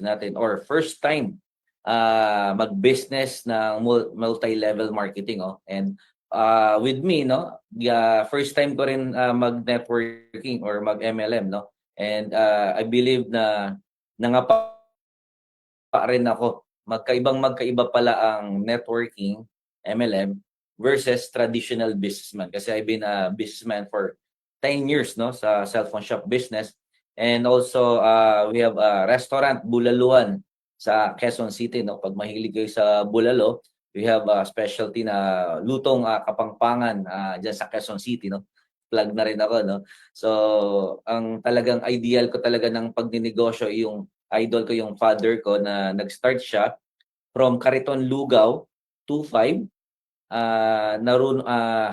natin or first time mag-business ng multi-level marketing. And with me, no, first time ko rin mag-networking or mag-MLM, no. And I believe na nangapa rin ako. Magkaiba pala ang networking, MLM, versus traditional businessman. Kasi I've been a businessman for 10 years, no, sa cellphone shop business. And also, we have a restaurant, Bulaluan, sa Quezon City, no. Pag mahilig kayo sa bulalo, we have a specialty na lutong kapangpangan dyan sa Quezon City, no. Plug na rin ako, no. So, ang talagang ideal ko talaga ng pagninegosyo, yung idol ko yung father ko na nag-start siya from Cariton, Lugao, 2.5.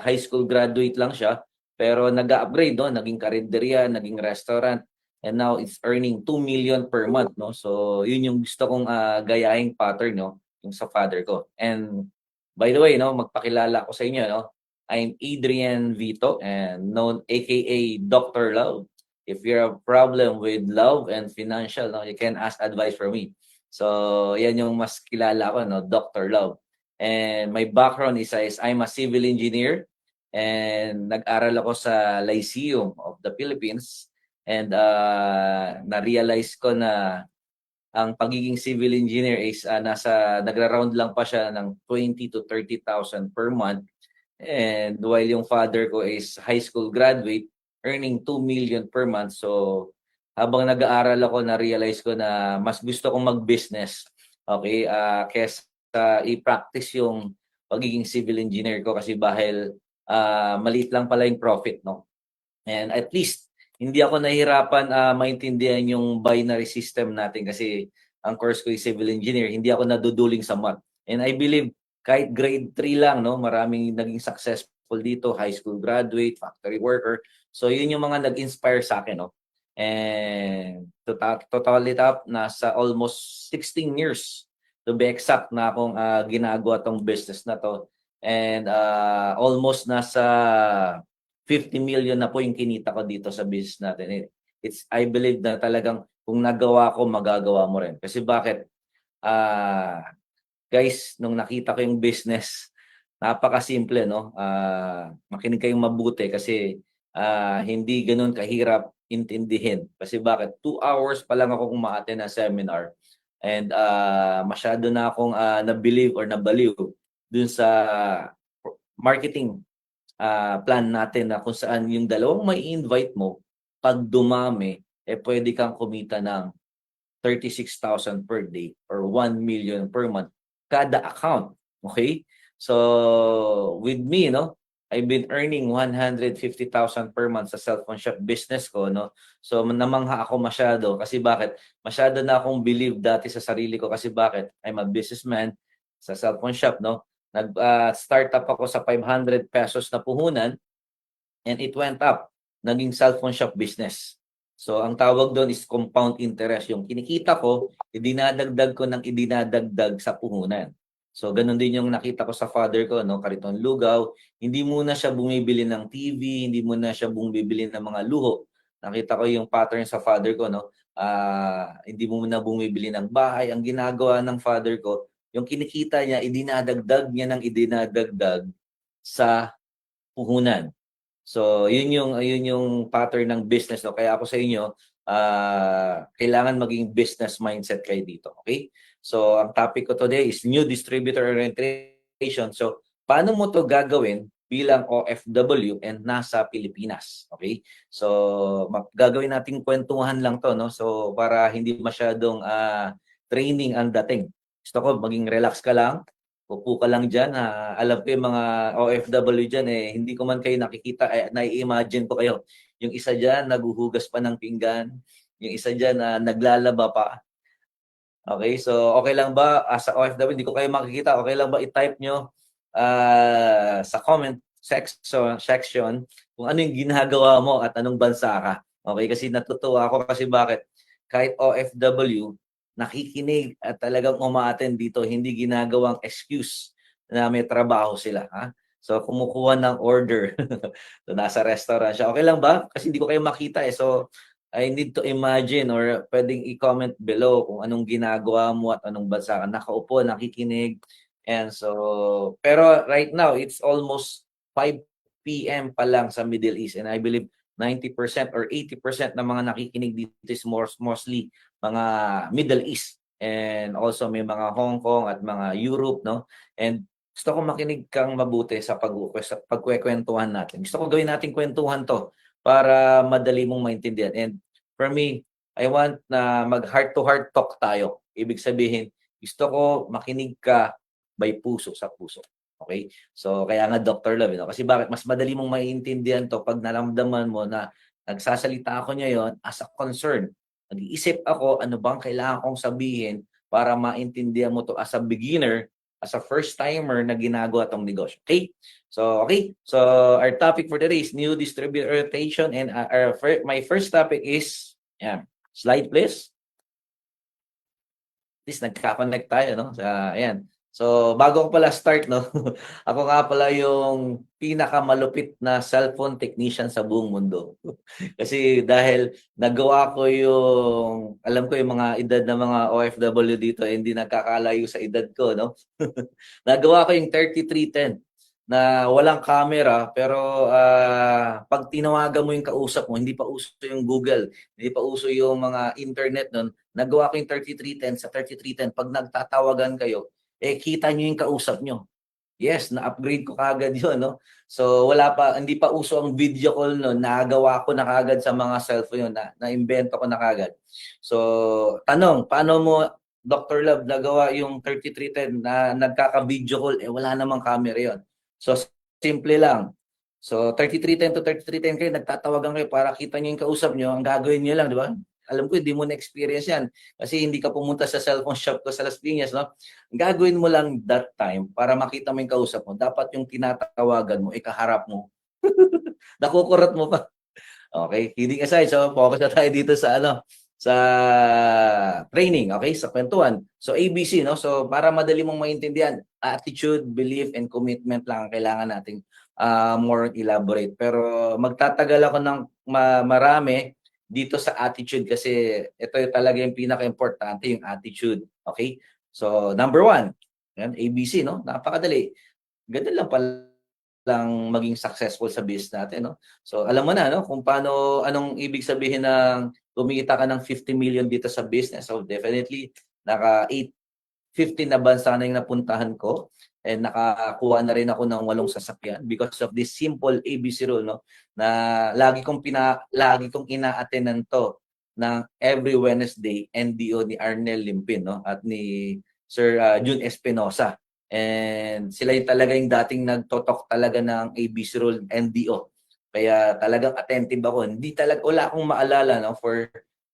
High school graduate lang siya, pero nag-upgrade, no, naging karinderya, naging restaurant, and now it's earning 2 million per month, no. So yun yung gusto kong gayahin pattern, no, yung sa father ko. And by the way, no, magpakilala ko sa inyo, no, I'm Adrian Vito, and known aka Dr. Love. If you have a problem with love and financial, no, you can ask advice from me. So yan yung mas kilala ko, no, Dr. Love. And my background is I'm a civil engineer, and nag-aral ako sa Lyceum of the Philippines, and na-realize ko na ang pagiging civil engineer is nagra-round lang pa siya ng 20 to 30,000 per month, and while yung father ko is high school graduate earning 2 million per month. So habang nag-aaral ako, na-realize ko na mas gusto kong mag-business, okay, kesa i-practice yung pagiging civil engineer ko, kasi dahil maliit lang pala yung profit, no. And at least hindi ako nahihirapan maintindihan yung binary system natin, kasi ang course ko is civil engineer, hindi ako naduduling sa math. And I believe kahit grade 3 lang, no, maraming naging successful dito, high school graduate, factory worker. So yun yung mga nag-inspire sa akin, no. And totally top, nasa almost 16 years to be exact na akong ginagawa tong business na to. And almost nasa 50 million na po yung kinita ko dito sa business natin. I believe na talagang kung nagawa ko, magagawa mo rin. Kasi bakit? Guys, nung nakita ko yung business, napakasimple, no? Makinig kayong mabuti, kasi hindi ganoon kahirap intindihin. Kasi bakit? 2 hours pa lang ako umaattend ng seminar, and masyado na akong na-believe or nabaliw dun sa marketing plan natin, na kung saan yung dalawang may invite mo, pag dumami, pwede kang kumita ng 36,000 per day or 1 million per month kada account. Okay? So, with me, no, I've been earning 150,000 per month sa cellphone shop business ko, no. So, namangha ako masyado, kasi bakit? Masyado na akong believe dati sa sarili ko, kasi bakit? I'm a businessman sa cellphone shop, no. Start up ako sa 500 pesos na puhunan, and it went up. Naging cellphone shop business. So, ang tawag doon is compound interest. Yung kinikita ko, idinadagdag ko ng idinadagdag sa puhunan. So, ganun din yung nakita ko sa father ko, no, Cariton, Lugao. Hindi muna siya bumibili ng TV, hindi muna siya bumibili ng mga luho. Nakita ko yung pattern sa father ko, no. Hindi muna bumibili ng bahay. Ang ginagawa ng father ko, yung kinikita niya, idinadagdag niya ng idinadagdag sa puhunan. So, yun yung pattern ng business, no. Kaya ako sa inyo, kailangan maging business mindset kayo dito, okay? So, ang topic ko today is new distributor orientation. So, paano mo to gagawin bilang OFW and nasa Pilipinas, okay? So, gagawin nating kwentuhan lang to, no. So, para hindi masyadong training ang dating. Gusto ko maging relax ka lang. Upo ka lang diyan. Alam ko yung mga OFW diyan, hindi ko man kayo nakikita, nai-imagine ko kayo. Yung isa diyan naghuhugas pa ng pinggan, yung isa diyan naglalaba pa. Okay, so okay lang ba sa OFW, hindi ko kayo makikita, okay lang ba i-type nyo sa comment section kung ano yung ginagawa mo at anong bansa ka. Okay, kasi natutuwa ako, kasi bakit? Kahit OFW, nakikinig at talagang umaattend dito, hindi ginagawang excuse na may trabaho sila. So, kumukuha ng order. So, nasa restaurant siya. Okay lang ba? Kasi hindi ko kayo makita. So, I need to imagine or puwedeng i-comment below kung anong ginagawa mo at anong bansa ka nakaupo, nakikinig. And so pero right now, it's almost 5 PM pa lang sa Middle East, and I believe 90% or 80% ng mga nakikinig dito is mostly mga Middle East, and also may mga Hong Kong at mga Europe, 'no? And gusto ko makinig kang mabuti sa pagkukuwentuhan natin. Gusto ko gawin nating kuwentuhan 'to para madali mong maintindihan. And for me, I want na mag-heart to heart talk tayo. Ibig sabihin, gusto ko makinig ka by puso sa puso. Okay? So kaya nga Dr. Love, kasi bakit mas madali mong maiintindihan 'to 'pag naramdaman mo na nagsasalita ako ngayon as a concern. Nag-iisip ako, ano bang kailangan kong sabihin para maintindihan mo 'to as a beginner, as a first timer na ginagawa 'tong negosyo. Okay? So, okay. So, our topic for today is new distributor rotation, and my first topic is, yeah, slide please. At least nagka-connect tayo, no? Ayan. So, bago ko pala start, no? Ako nga pala yung pinakamalupit na cellphone technician sa buong mundo. Kasi dahil nagawa ko yung, alam ko yung mga edad ng mga OFW dito, hindi nagkakalayo sa edad ko, no? Nagawa ko yung 3310 na walang camera, pero 'pag tinawagan mo yung kausap mo, hindi pa uso yung Google, hindi pa uso yung mga internet nun, nagawa ko yung 3310. Sa 3310 'pag nagtatawagan kayo, kita niyo yung kausap niyo. Yes, na-upgrade ko kaagad yun, 'no. So hindi pa uso ang video call nun, nagawa ko na kaagad sa mga cellphone yun, naimbento ko na kaagad. So, tanong, paano mo, Dr. Love, nagawa yung 3310 na nagkaka-video call, wala namang camera yun. So, simple lang. So, 3310 to 3310 kayo, nagtatawagan kayo para kita niyo yung kausap niyo, ang gagawin niyo lang, di ba? Alam ko hindi mo na-experience yan kasi hindi ka pumunta sa cellphone shop ko sa Las Piñas, 'no? Ang gagawin mo lang that time para makita mo yung kausap mo, dapat yung tinatawagan mo, kaharap mo. Nakukurot mo pa. Okay, kidding aside, so focus na tayo dito sa ano, sa training, okay, sa kwentuhan. So ABC, no? So para madali mong maintindihan, attitude, belief, and commitment lang ang kailangan nating more elaborate. Pero magtatagal ako ng marami dito sa attitude kasi ito yung talaga yung pinaka-importante, yung attitude. Okay? So number one, yan, ABC, no? Napakadali. Ganun lang pala lang maging successful sa business natin, no? So alam mo na, no, kung paano, anong ibig sabihin ng kumita ka ng 50 million dito sa business. So definitely naka 15 na bansa na yung napuntahan ko, and nakakuha na rin ako ng 8 sasakyan because of this simple ABC rule, no, na lagi kong ina-attendan 'to ng every Wednesday, NDO ni Arnel Limpin, no, at ni Sir Jun Espinosa. And sila yung talaga yung dating nagtotok talaga ng ABC rule, NDO. Kaya talagang attentive ako. Hindi talaga, wala akong maalala, no, for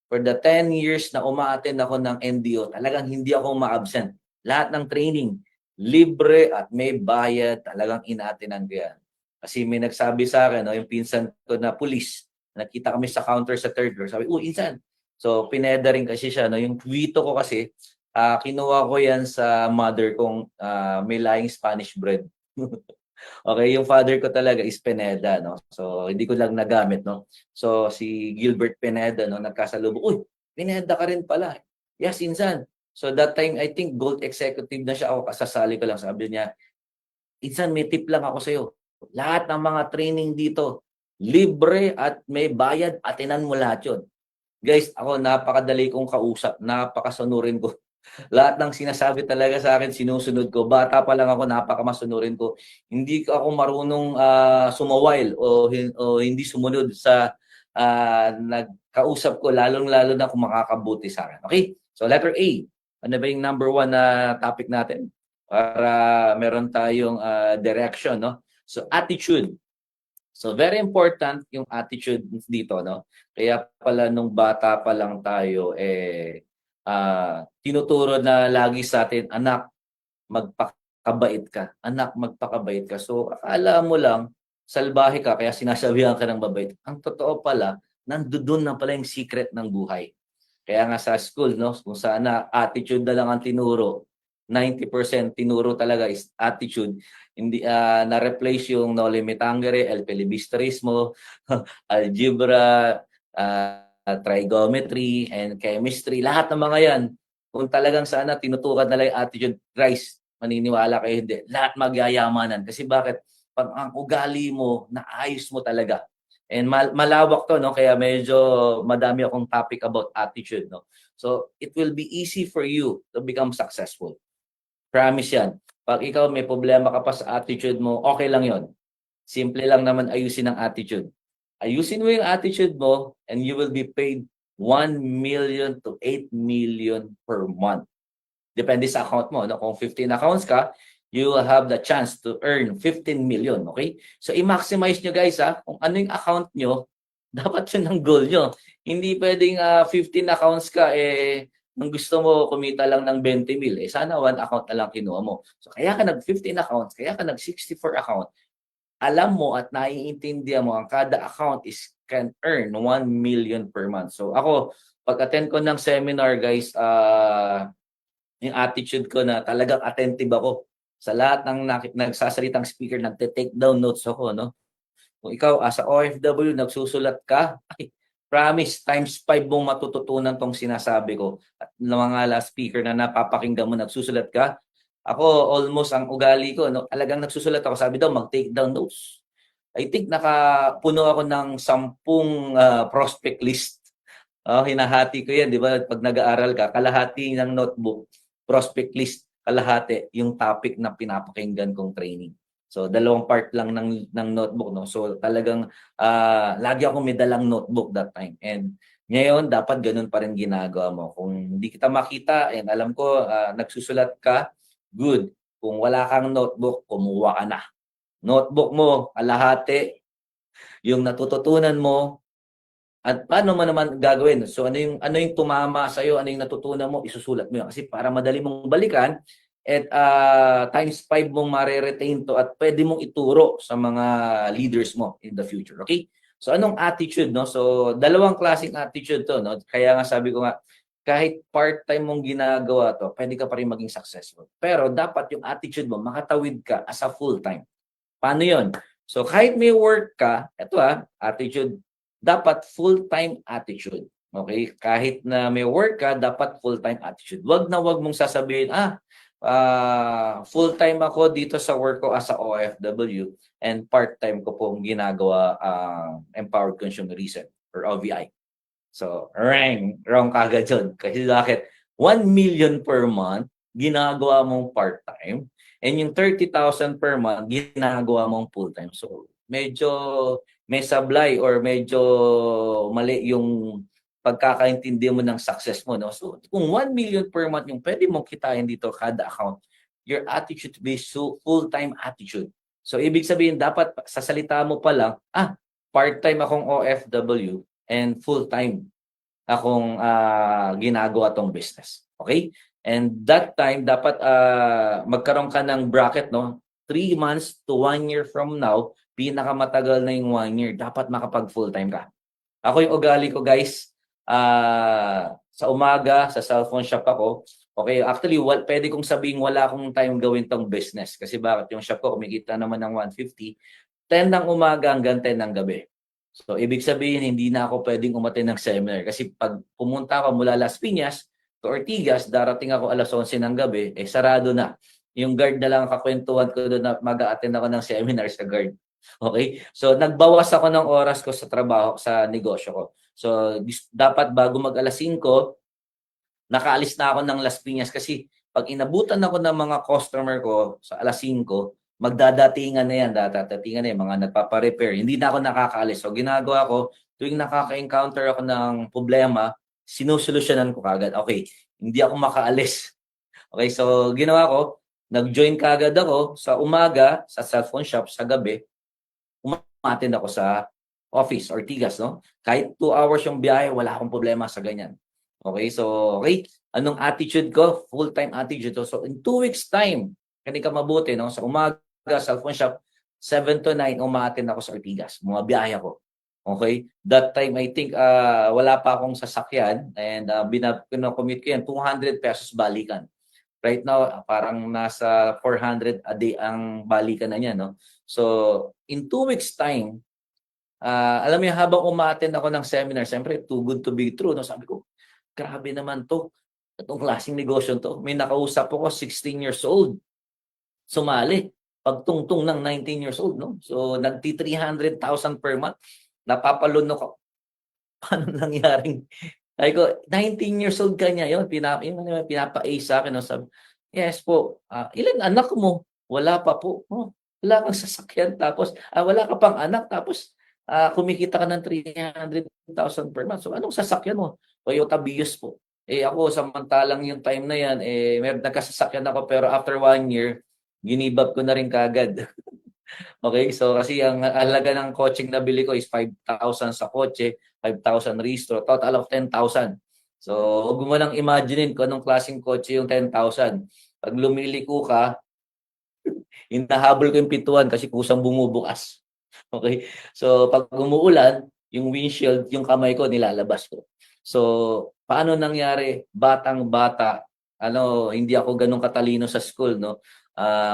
the 10 years na uma-attend ako ng NDO, talagang hindi ako ma-absent. Lahat ng training, libre at may bayad, talagang ina-attendan ko yan. Kasi may nagsabi sa akin, no, yung pinsan ko na pulis, nakita kami sa counter sa third floor, sabi, insan. So, pineda rin kasi siya. No? Yung Vito ko kasi, kinuha ko yan sa mother kong may laing Spanish bread. Okay, yung father ko talaga is Pineda, no? So, hindi ko lang nagamit, no? So, si Gilbert Pineda, no, nagkasalubong, Pineda ka rin pala. Yes, insan. So, that time, I think gold executive na siya. Ako, kasasali ko lang. Sabi niya, insan, may tip lang ako sa'yo. Lahat ng mga training dito, libre at may bayad, atinan mo lahat yun. Guys, ako napakadali kong kausap, napakasunurin ko. Lahat ng sinasabi talaga sa akin sinusunod ko. Bata pa lang ako, napakamasunurin ko. Hindi ako marunong sumawail o hindi sumunod sa nagkausap ko, lalong-lalo na kung makakabuti sa akin. Okay? So letter A. Ano ba yung number 1 na topic natin? Para meron tayong direction, no? So attitude. So very important yung attitude dito, no? Kaya pala nung bata pa lang tayo, tinuturo na lagi sa atin, anak, magpakabait ka. Anak, magpakabait ka. So akala mo lang salbahe ka kaya sinasabihan ka ng mabait. Ang totoo pala, nandoon na pala yung secret ng buhay. Kaya nga sa school, no, kung sana attitude na lang ang tinuro, 90% tinuro talaga is attitude. Hindi na-replace yung Noli Me Tangere, El Filibusterismo, algebra, trigonometry and chemistry, lahat ng mga yan, kung talagang sana tinutukan nila yung attitude, guys, maniniwala kayo hindi, lahat magyayamanan. Kasi bakit? Pag ang ugali mo, naayos mo talaga. And malawak to, no? Kaya medyo madami akong topic about attitude, no? So, it will be easy for you to become successful. Promise yan. Pag ikaw may problema ka pa sa attitude mo, okay lang yon. Simple lang naman ayusin ang attitude. Ayusin mo yung attitude mo and you will be paid 1 million to 8 million per month. Depende sa account mo. No? Kung 15 accounts ka, you will have the chance to earn 15 million. Okay? So, i-maximize nyo guys ha. Kung ano yung account nyo, dapat yun ang goal nyo. Hindi pwedeng 15 accounts ka, nung gusto mo kumita lang ng 20 mil, sana one account na lang kinuha mo. So, kaya ka nag-15 accounts, kaya ka nag-64 account, alam mo at naiintindihan mo ang kada account is can earn 1 million per month. So ako, pag-attend ko ng seminar guys, yung attitude ko na talagang attentive ako. Sa lahat ng nagsasalitang speaker, nagte-take down notes ako, no? Kung ikaw as a OFW, nagsusulat ka, ay, promise, times 5 mong matututunan tong sinasabi ko. At ng mga last speaker na napapakinggan mo, nagsusulat ka, ako, almost ang ugali ko, no, talagang nagsusulat ako. Sabi daw, mag-take down notes. I think nakapuno ako ng 10 prospect list. Hinahati ko yan, di ba? Pag nag-aaral ka, kalahati ng notebook, prospect list, kalahati yung topic na pinapakinggan kong training. So, 2 part lang ng notebook. No? So, talagang lagi ako may dalang notebook that time. And ngayon, dapat ganun pa rin ginagawa mo. Kung hindi kita makita, and alam ko, nagsusulat ka, good. Kung wala kang notebook, kumuha ka na. Notebook mo, kalahati, yung natututunan mo, at paano mo naman gagawin? So ano yung tumama sa iyo, ano yung natutunan mo, isusulat mo 'yan kasi para madali mong balikan at times 5 mong mare-retain to at pwede mong ituro sa mga leaders mo in the future. Okay? So anong attitude, no? So dalawang klaseng attitude to, no? Kaya nga sabi ko nga kahit part-time mong ginagawa to, pwede ka pa rin maging successful. Pero dapat yung attitude mo makatawid ka as a full-time. Paano 'yon? So kahit may work ka, ito attitude, dapat full-time attitude. Okay? Kahit na may work ka, dapat full-time attitude. Wag na wag mong sasabihin, full-time ako dito sa work ko as a OFW and part-time ko pong ginagawa Empowered Consumerism or OVI. So, wrong kagad yun. Kasi bakit? 1 million per month, ginagawa mong part-time. And yung 30,000 per month, ginagawa mong full-time. So, medyo may sablay or medyo mali yung pagkakaintindi mo ng success mo. No? So, kung 1 million per month yung pwede mong kitain dito kada account, your attitude to be full-time attitude. So, ibig sabihin, dapat sa salita mo pa lang, part-time akong OFW and full-time akong ginagawa tong business. Okay? And that time, dapat magkaroon ka ng bracket, no? 3 months to 1 year from now, pinakamatagal na yung 1 year, dapat makapag full-time ka. Ako yung ugali ko, guys, sa umaga, sa cellphone shop ako. Okay, actually, pwede kong sabihin wala akong time gawin tong business. Kasi bakit yung shop ko, kumikita naman ng 150, 10 ng umaga hanggang 10 ng gabi. So, ibig sabihin, hindi na ako pwedeng umattend ng seminar. Kasi pag pumunta ako mula Las Piñas to Ortigas, darating ako alas 11 ng gabi, sarado na. Yung guard na lang kakwentuhan ko doon na mag-a-attend ako ng seminar sa guard. Okay? So, nagbawas ako ng oras ko sa trabaho, sa negosyo ko. So, dapat bago mag alas 5, nakaalis na ako ng Las Piñas kasi pag inabutan ako ng mga customer ko sa alas 5, magdadatingan na yan, dadatingan na yan, mga nagpapa-repair. Hindi na ako nakakaalis. So, ginagawa ko, tuwing nakaka-encounter ako ng problema, sinusolusyonan ko kagad. Okay, hindi ako makaalis. Okay, so ginawa ko, nag-join kagad ako sa umaga, sa cellphone shop, sa gabi, umattend ako sa office, Ortigas, no? Kahit 2 hours yung biyahe, wala akong problema sa ganyan. Okay, so, okay, anong attitude ko? Full-time attitude. So, in 2 weeks time, kani ka mabuti, no? Sa umaga, cellphone shop, 7 to 9, umaattend ako sa Ortigas. Mga biyahe ako. Okay? That time, I think, wala pa akong sasakyan and commute ko yan, 200 pesos balikan. Right now, parang nasa 400 a day ang balikan na niya, no? So, in 2 weeks time, Alam mo yun, habang uma-attend ako ng seminar, siyempre too good to be true 'no, sabi ko, "Grabe naman 'to, itong klaseng negosyo 'to." May nakausap ako 16 years old, sumali, pagtungtong ng 19 years old 'no. So nagti-300,000 per month. Napapalunok ako, paano nangyaring sabi ko, "19 years old ka niya yun yung pinapa-ace sa'kin 'no." Sabi, "Yes po." "Ilan anak mo?" "Wala pa po." "Oh, wala kang sasakyan tapos, wala ka pang anak tapos, kumikita ka ng 300,000 per month. So anong sasakyan mo?" "Toyota Vios po." Eh, ako samantalang yung time na yan, eh, nagkasasakyan ako pero after 1 year, give up ko na rin kaagad. Okay, so kasi ang halaga ng kotseng nabili ko is 5,000 sa kotse, 5,000 rehistro, total of 10,000. So, huwag mo nang imaginin kung anong klaseng kotse yung 10,000. 'Pag lumiliko ka, hinahabol ko yung pintuan kasi kusang bumubukas. Okay? So, 'pag umuulan, yung windshield, yung kamay ko nilalabas ko. So, paano nangyari? Batang-bata, ano, hindi ako gano'n katalino sa school 'no.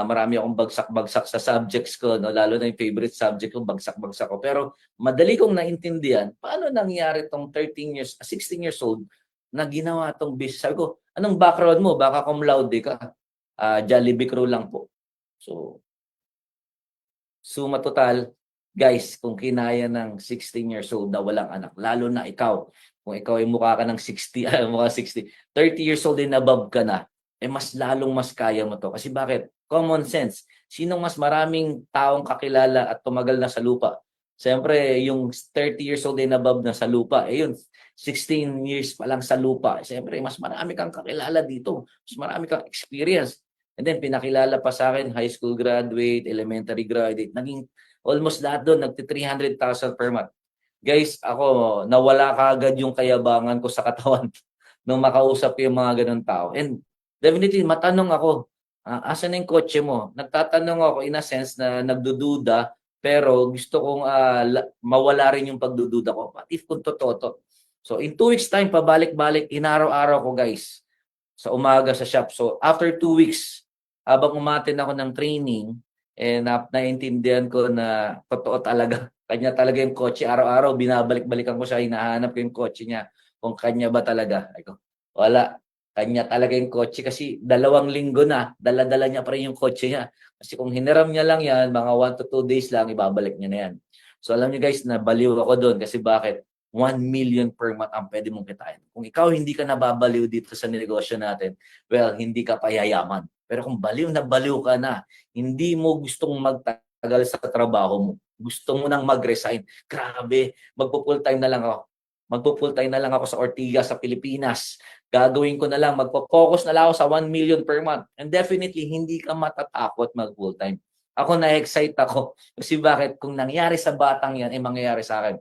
Marami akong bagsak-bagsak sa subjects ko 'no, lalo na yung favorite subject ko bagsak-bagsak ko. Pero madali kong naintindihan paano nangyari 'tong 16 years old na ginawa 'tong business. Sabi ko, "Anong background mo? Baka cum laude ka." Jollibee crew lang po. So, suma total, guys, kung kinaya ng 16 years old na walang anak, lalo na ikaw, kung ikaw ay mukha ka ng 60, mukha 60, 30 years old and above ka na, eh mas lalong mas kaya mo to. Kasi bakit? Common sense. Sinong mas maraming taong kakilala at tumagal na sa lupa? Siyempre, yung 30 years old and above na sa lupa, eh yun, 16 years pa lang sa lupa. Siyempre, mas marami kang kakilala dito. Mas marami kang experience. And then pinakilala pa sa akin high school graduate, elementary graduate, naging almost lahat do'n nagti-300,000 per month. Guys, ako nawala kaagad yung kayabangan ko sa katawan nung makausap ko yung mga gano'ng tao. And definitely matanong ako, "Asan na yung kotse mo?" Nagtatanong ako in a sense na nagdududa, pero gusto kong, mawala rin yung pagdududa ko. What if kung totoo 'to? So in 2 weeks time pabalik-balik, inaraw-araw ko guys, sa umaga sa shop. So after 2 weeks, habang umattend ako ng training, eh, naintindihan ko na totoo talaga. Kanya talaga yung kotse. Araw-araw binabalik-balikan ko siya, hinahanap ko yung kotse niya, kung kanya ba talaga. Sabi ko, wala, kanya talaga yung kotse kasi 2 linggo na, dala-dala niya pa rin yung kotse niya. Kasi kung hiniram niya lang yan, mga 1 to 2 days lang, ibabalik niya na yan. So alam niyo guys, nabaliw ako doon kasi bakit? 1 million per month ang pwede mong kitain. Kung ikaw hindi ka nababaliw dito sa negosyo natin, well, hindi ka pa yayaman. Pero kung baliw na baliw ka na, hindi mo gustong magtagal sa trabaho mo, gusto mo nang mag-resign, grabe, magpo-full time na lang ako. Magpo-full time na lang ako sa Ortigas sa Pilipinas. Gagawin ko na lang, magpo-focus na lang ako sa 1 million per month. And definitely, hindi ka matatakot mag-full time. Ako na-excite ako. Kasi bakit? Kung nangyari sa batang yan, mangyayari sa akin.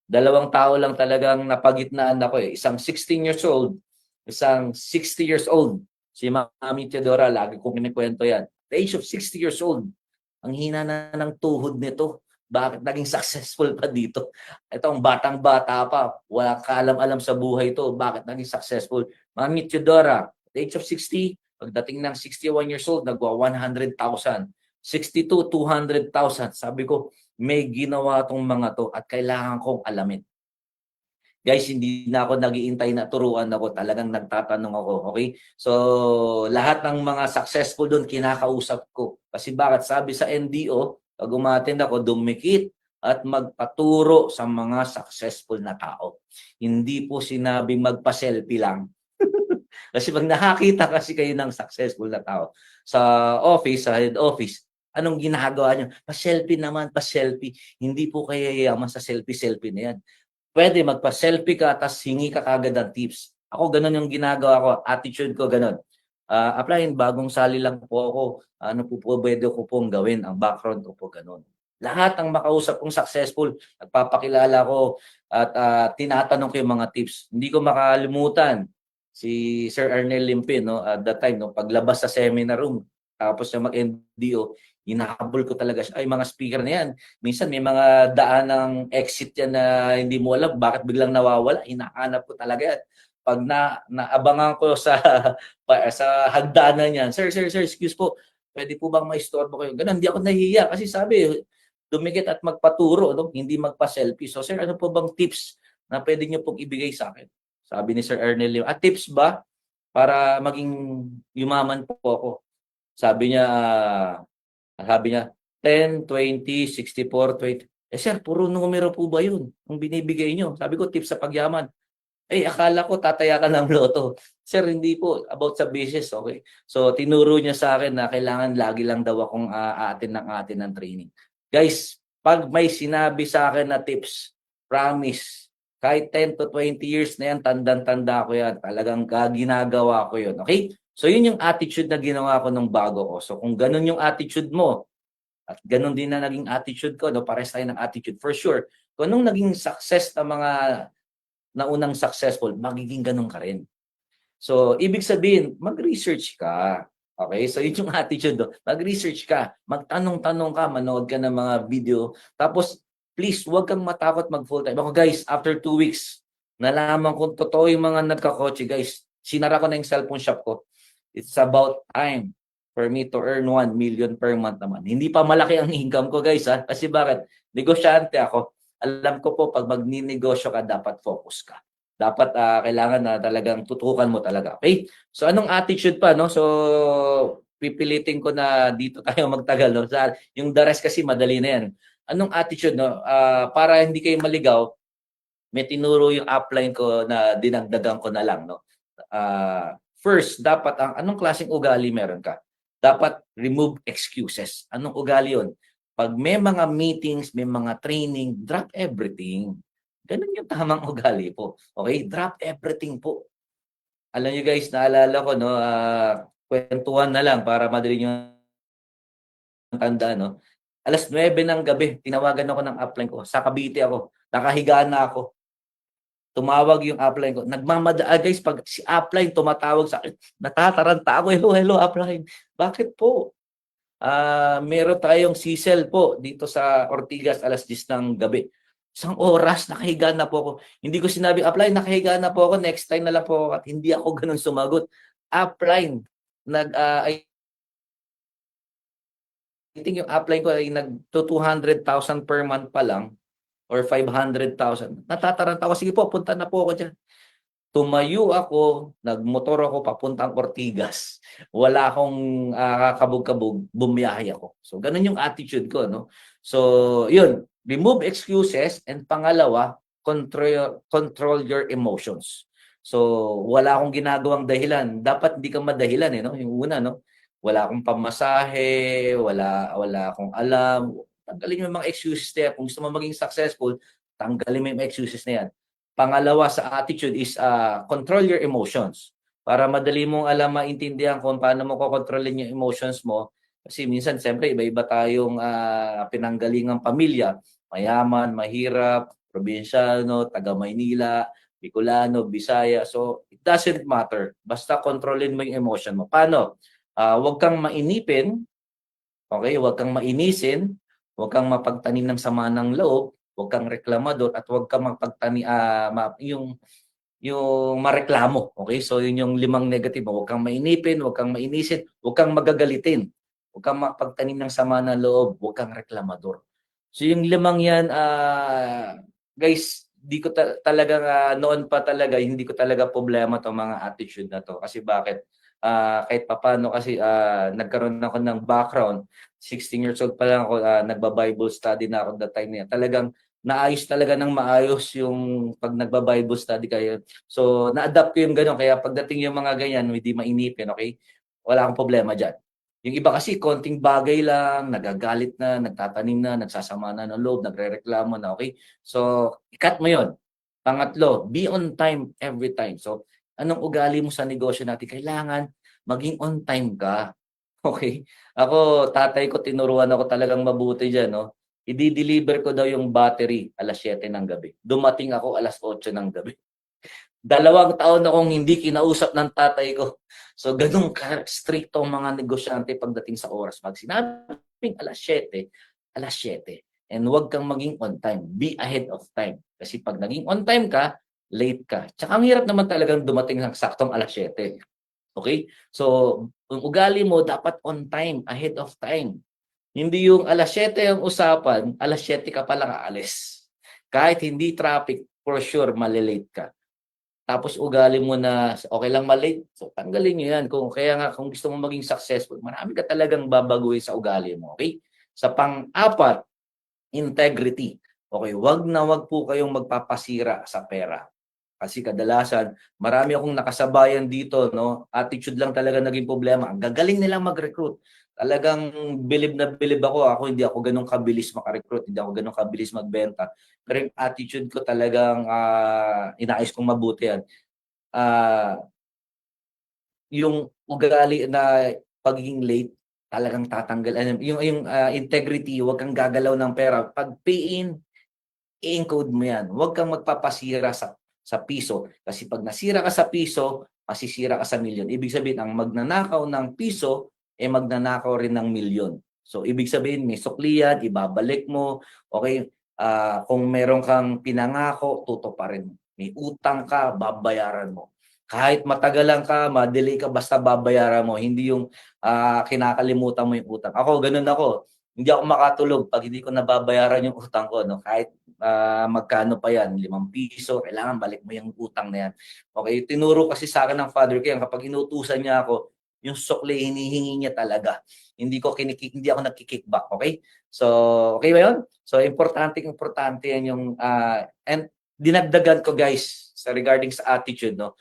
2 tao lang talagang napagitnaan ako, eh. Isang 16 years old, isang 60 years old. Si Mami Teodora, lagi kong kinukuwento 'yan. At the age of 60 years old, ang hina na ng tuhod nito. Bakit naging successful pa dito? Ito ang batang-bata pa, wala kaalam-alam sa buhay 'to, bakit naging successful? Mami Teodora, at the age of 60, pagdating ng 61 years old, nagwa-100,000. 62, 200,000. Sabi ko, may ginawa 'tong mga 'to at kailangan kong alamin. Guys, hindi na ako nag-iintay na turuan ako, talagang nagtatanong ako, okay? So, lahat ng mga successful do'n kinakausap ko. Kasi bakit? Sabi sa NDO, 'pag umattend ako, dumikit at magpaturo sa mga successful na tao. Hindi po sinabing magpa-selfie lang. Kasi 'pag nakakita kasi kayo ng successful na tao sa office, sa head office, anong ginagawa niyo? Pa-selfie naman, pa-selfie. Hindi po kayo yayaman sa selfie-selfie na 'yan. Puwede magpa-selfie ka ta's hingi ka kaagad ng tips. Ako gano'n yung ginagawa ko, attitude ko gano'n. Applyin, bagong sali lang po ako, ano po po puwede ko pong gawin, ang background ko po gano'n. Lahat ng makausap kong successful, nagpapakilala ko at, tinatanong ko yung mga tips. Hindi ko makalimutan si Sir Arnel Limpin 'no, at that time 'no, paglabas sa seminar room, tapos niya mag-NDO, hinahabol ko talaga siya, "Ay mga speaker na 'yan, minsan may mga daan ng exit 'yan na hindi mo alam bakit biglang nawawala, hinahanap ko talaga 'yan." 'Pag naabangan ko sa sa hagdanan niyan, "Sir, sir, sir, excuse po, puwede po bang maistorbo kayo?" Gano'n, hindi ako nahihiya kasi sabi dumikit at magpaturo, no? Hindi magpa-selfie. So sir, ano po bang tips na pwede niyo pong ibigay sa akin? Sabi ni Sir Ernel, tips ba para maging yumaman po ako? Sabi niya, sabi niya, 10, 20, 64, 20. Sir, puro numero po ba yun ang binibigay niyo? Sabi ko, tips sa pagyaman. Akala ko tataya ka ng loto. Sir, hindi po. About sa business, okay? So, tinuro niya sa akin na kailangan lagi lang daw akong aatin ng training. Guys, pag may sinabi sa akin na tips, promise, kahit 10 to 20 years na yan, tandang-tanda ko yan. Talagang ginagawa ko yun, okay? So, yun yung attitude na ginawa ko nung bago ko. So, kung ganun yung attitude mo, at ganun din na naging attitude ko, no? Pares tayo ng attitude, for sure. Kung anong naging success na mga naunang successful, magiging ganun ka rin. So, ibig sabihin, mag-research ka. Okay? So, yun yung attitude. No? Mag-research ka. Magtanong-tanong ka. Manood ka ng mga video. Tapos, please, huwag kang matakot mag-full-time. Ako, guys, after 2 weeks, nalaman kong totoo yung mga nagkakotse, guys. Sinara ko na yung cellphone shop ko. It's about time for me to earn 1 million per month naman. Hindi pa malaki ang income ko, guys. Ha? Kasi bakit? Negosyante ako. Alam ko po, pag magninegosyo ka, dapat focus ka. Dapat kailangan na talagang tutukan mo talaga. Okay? So anong attitude pa, no? So pipilitin ko na dito tayo magtagal, no? Yung the rest kasi madali na yan. Anong attitude, no? Para hindi kayo maligaw, may tinuro yung upline ko na dinagdagan ko na lang, no? First, dapat anong klaseng ugali meron ka? Dapat remove excuses. Anong ugali yun? Pag may mga meetings, may mga training, drop everything. Ganun yung tamang ugali po. Okay? Drop everything po. Alam niyo guys, naalala ko, no, kwentuhan na lang para madali niyo tandaan, no. Alas 9 ng gabi, tinawagan ako ng upline ko. Sa Cavite ako. Nakahiga na ako. Tumawag yung upline ko. Guys, pag si upline tumatawag sa akin, natataranta ako. Hello, hello, upline. Bakit po? Meron tayong sisel po dito sa Ortigas alas 10 ng gabi. Isang oras, nakahiga na po ako. Hindi ko sinabi, upline, nakahiga na po ako. Next time na lang po ako. At hindi ako ganun sumagot. Upline, I think yung upline ko ay nag 200,000 per month pa lang or 500,000. Natataranta ako, sige po, punta na po ako dyan. Tumayo ako, nagmotor ako papuntang Ortigas. Wala akong kakabog-kabog, bumiyahe ako. So, ganun yung attitude ko, no? So, yun, remove excuses, and pangalawa, control your emotions. So, wala akong ginagawang dahilan. Dapat hindi ka madahilan, no? Yung una, no? Wala akong pamasahe, wala akong alam. Tanggalin mo yung mga excuses na yan. Kung gusto mo maging successful, tanggalin mo yung excuses na yan. Pangalawa sa attitude is control your emotions. Para madali mong alam, maintindihan kung paano mo kokontrolin yung emotions mo. Kasi minsan, siyempre, iba-iba tayong pinanggalingang pamilya. Mayaman, mahirap, probinsyano, taga Maynila, Bicolano, Bisaya. So, it doesn't matter. Basta kontrolin mo yung emotion mo. Paano? Huwag kang mainipin, okay? Huwag kang mainisin, huwag kang mapagtanim ng sama ng loob, huwag kang reklamador, at huwag kang yung mareklamo. Okay? So yun yung 5 negative. Huwag kang mainipin, huwag kang mainisin, huwag kang magagalitin, huwag kang mapagtanim ng sama ng loob, huwag kang reklamador. So yung 5 yan, guys, di ko talaga noon pa talaga, hindi ko talaga problema tong mga attitude na to. Kasi bakit? Kahit papano kasi nagkaroon ako ng background. 16 years old pa lang ako, nagba-Bible study na ako that time niya. Talagang naayos talaga ng maayos yung pag nagba-Bible study kayo. So, na-adapt ko yung gano'n. Kaya pagdating yung mga ganyan, hindi mainipin, okay? Wala akong problema dyan. Yung iba kasi, konting bagay lang, nagagalit na, nagtatanim na, nagsasama na ng loob, nagre-reklamo na, okay? So, ikat mo yon. Pangatlo, be on time every time. So, anong ugali mo sa negosyo natin? Kailangan maging on time ka. Okay? Ako, tatay ko, tinuruan ako talagang mabuti dyan, no? I-deliver ko daw yung battery alas 7 ng gabi. Dumating ako alas 8 ng gabi. 2 taon akong hindi kinausap ng tatay ko. So, ganun ka-stricto ang mga negosyante pagdating sa oras. Pag sinabing alas 7, alas 7. And huwag kang maging on time. Be ahead of time. Kasi pag naging on time ka, late ka. Tsaka ang hirap naman talagang dumating ng saktong alas 7. Okay? So, ang ugali mo dapat on time, ahead of time. Hindi yung 7:00 ang usapan, 7:00 ka palang aalis. Kahit hindi traffic, for sure male ka. Tapos ugali mo na okey lang so tanggalin niyo 'yan. Kaya nga kung gusto mo maging successful, marami ka talagang babaguhin sa ugali mo, okey? Sa pang-apat, integrity. Okey, 'wag po kayong magpapasira sa pera. Kasi kadalasan marami akong nakasabayan dito 'no, attitude lang talaga naging problema. Ang gagaling nilang mag-recruit. Talagang bilib na bilib ako hindi ako gano'n kabilis maka-recruit, hindi ako gano'n kabilis magbenta. Pero yung attitude ko talagang, inayos kong mabuti 'yan. Ah, yung ugali na pagiging late, talagang tatanggal yung integrity, huwag kang gagalaw ng pera. 'Pag pay in, i-encode mo 'yan. Huwag kang magpapasira sa piso. Kasi 'pag nasira ka sa piso, masisira ka sa milyon. Ibig sabihin ang magnanakaw ng piso, magnanakaw rin ng milyon. So, ibig sabihin may sukli yan, ibabalik mo, okey? Kung meron kang pinangako, tutuparin mo. May utang ka, babayaran mo. Kahit matagalan ka, ma-delay ka, basta babayaran mo. Hindi yung, kinakalimutan mo yung utang. Ako, gano'n ako. Hindi ako makatulog 'pag hindi ko nababayaran yung utang ko 'no, kahit magkano pa yan, ₱5, kailangan balik mo yung utang na yan. Okay, tinuro kasi sa akin ng father ko yan, kapag inutusan niya ako, yung sukli hinihingi niya talaga. Hindi ako nagki-kickback, okay? So, okay ba yun? So, importante yan yung, and dinagdagan ko guys, sa regarding sa attitude 'no,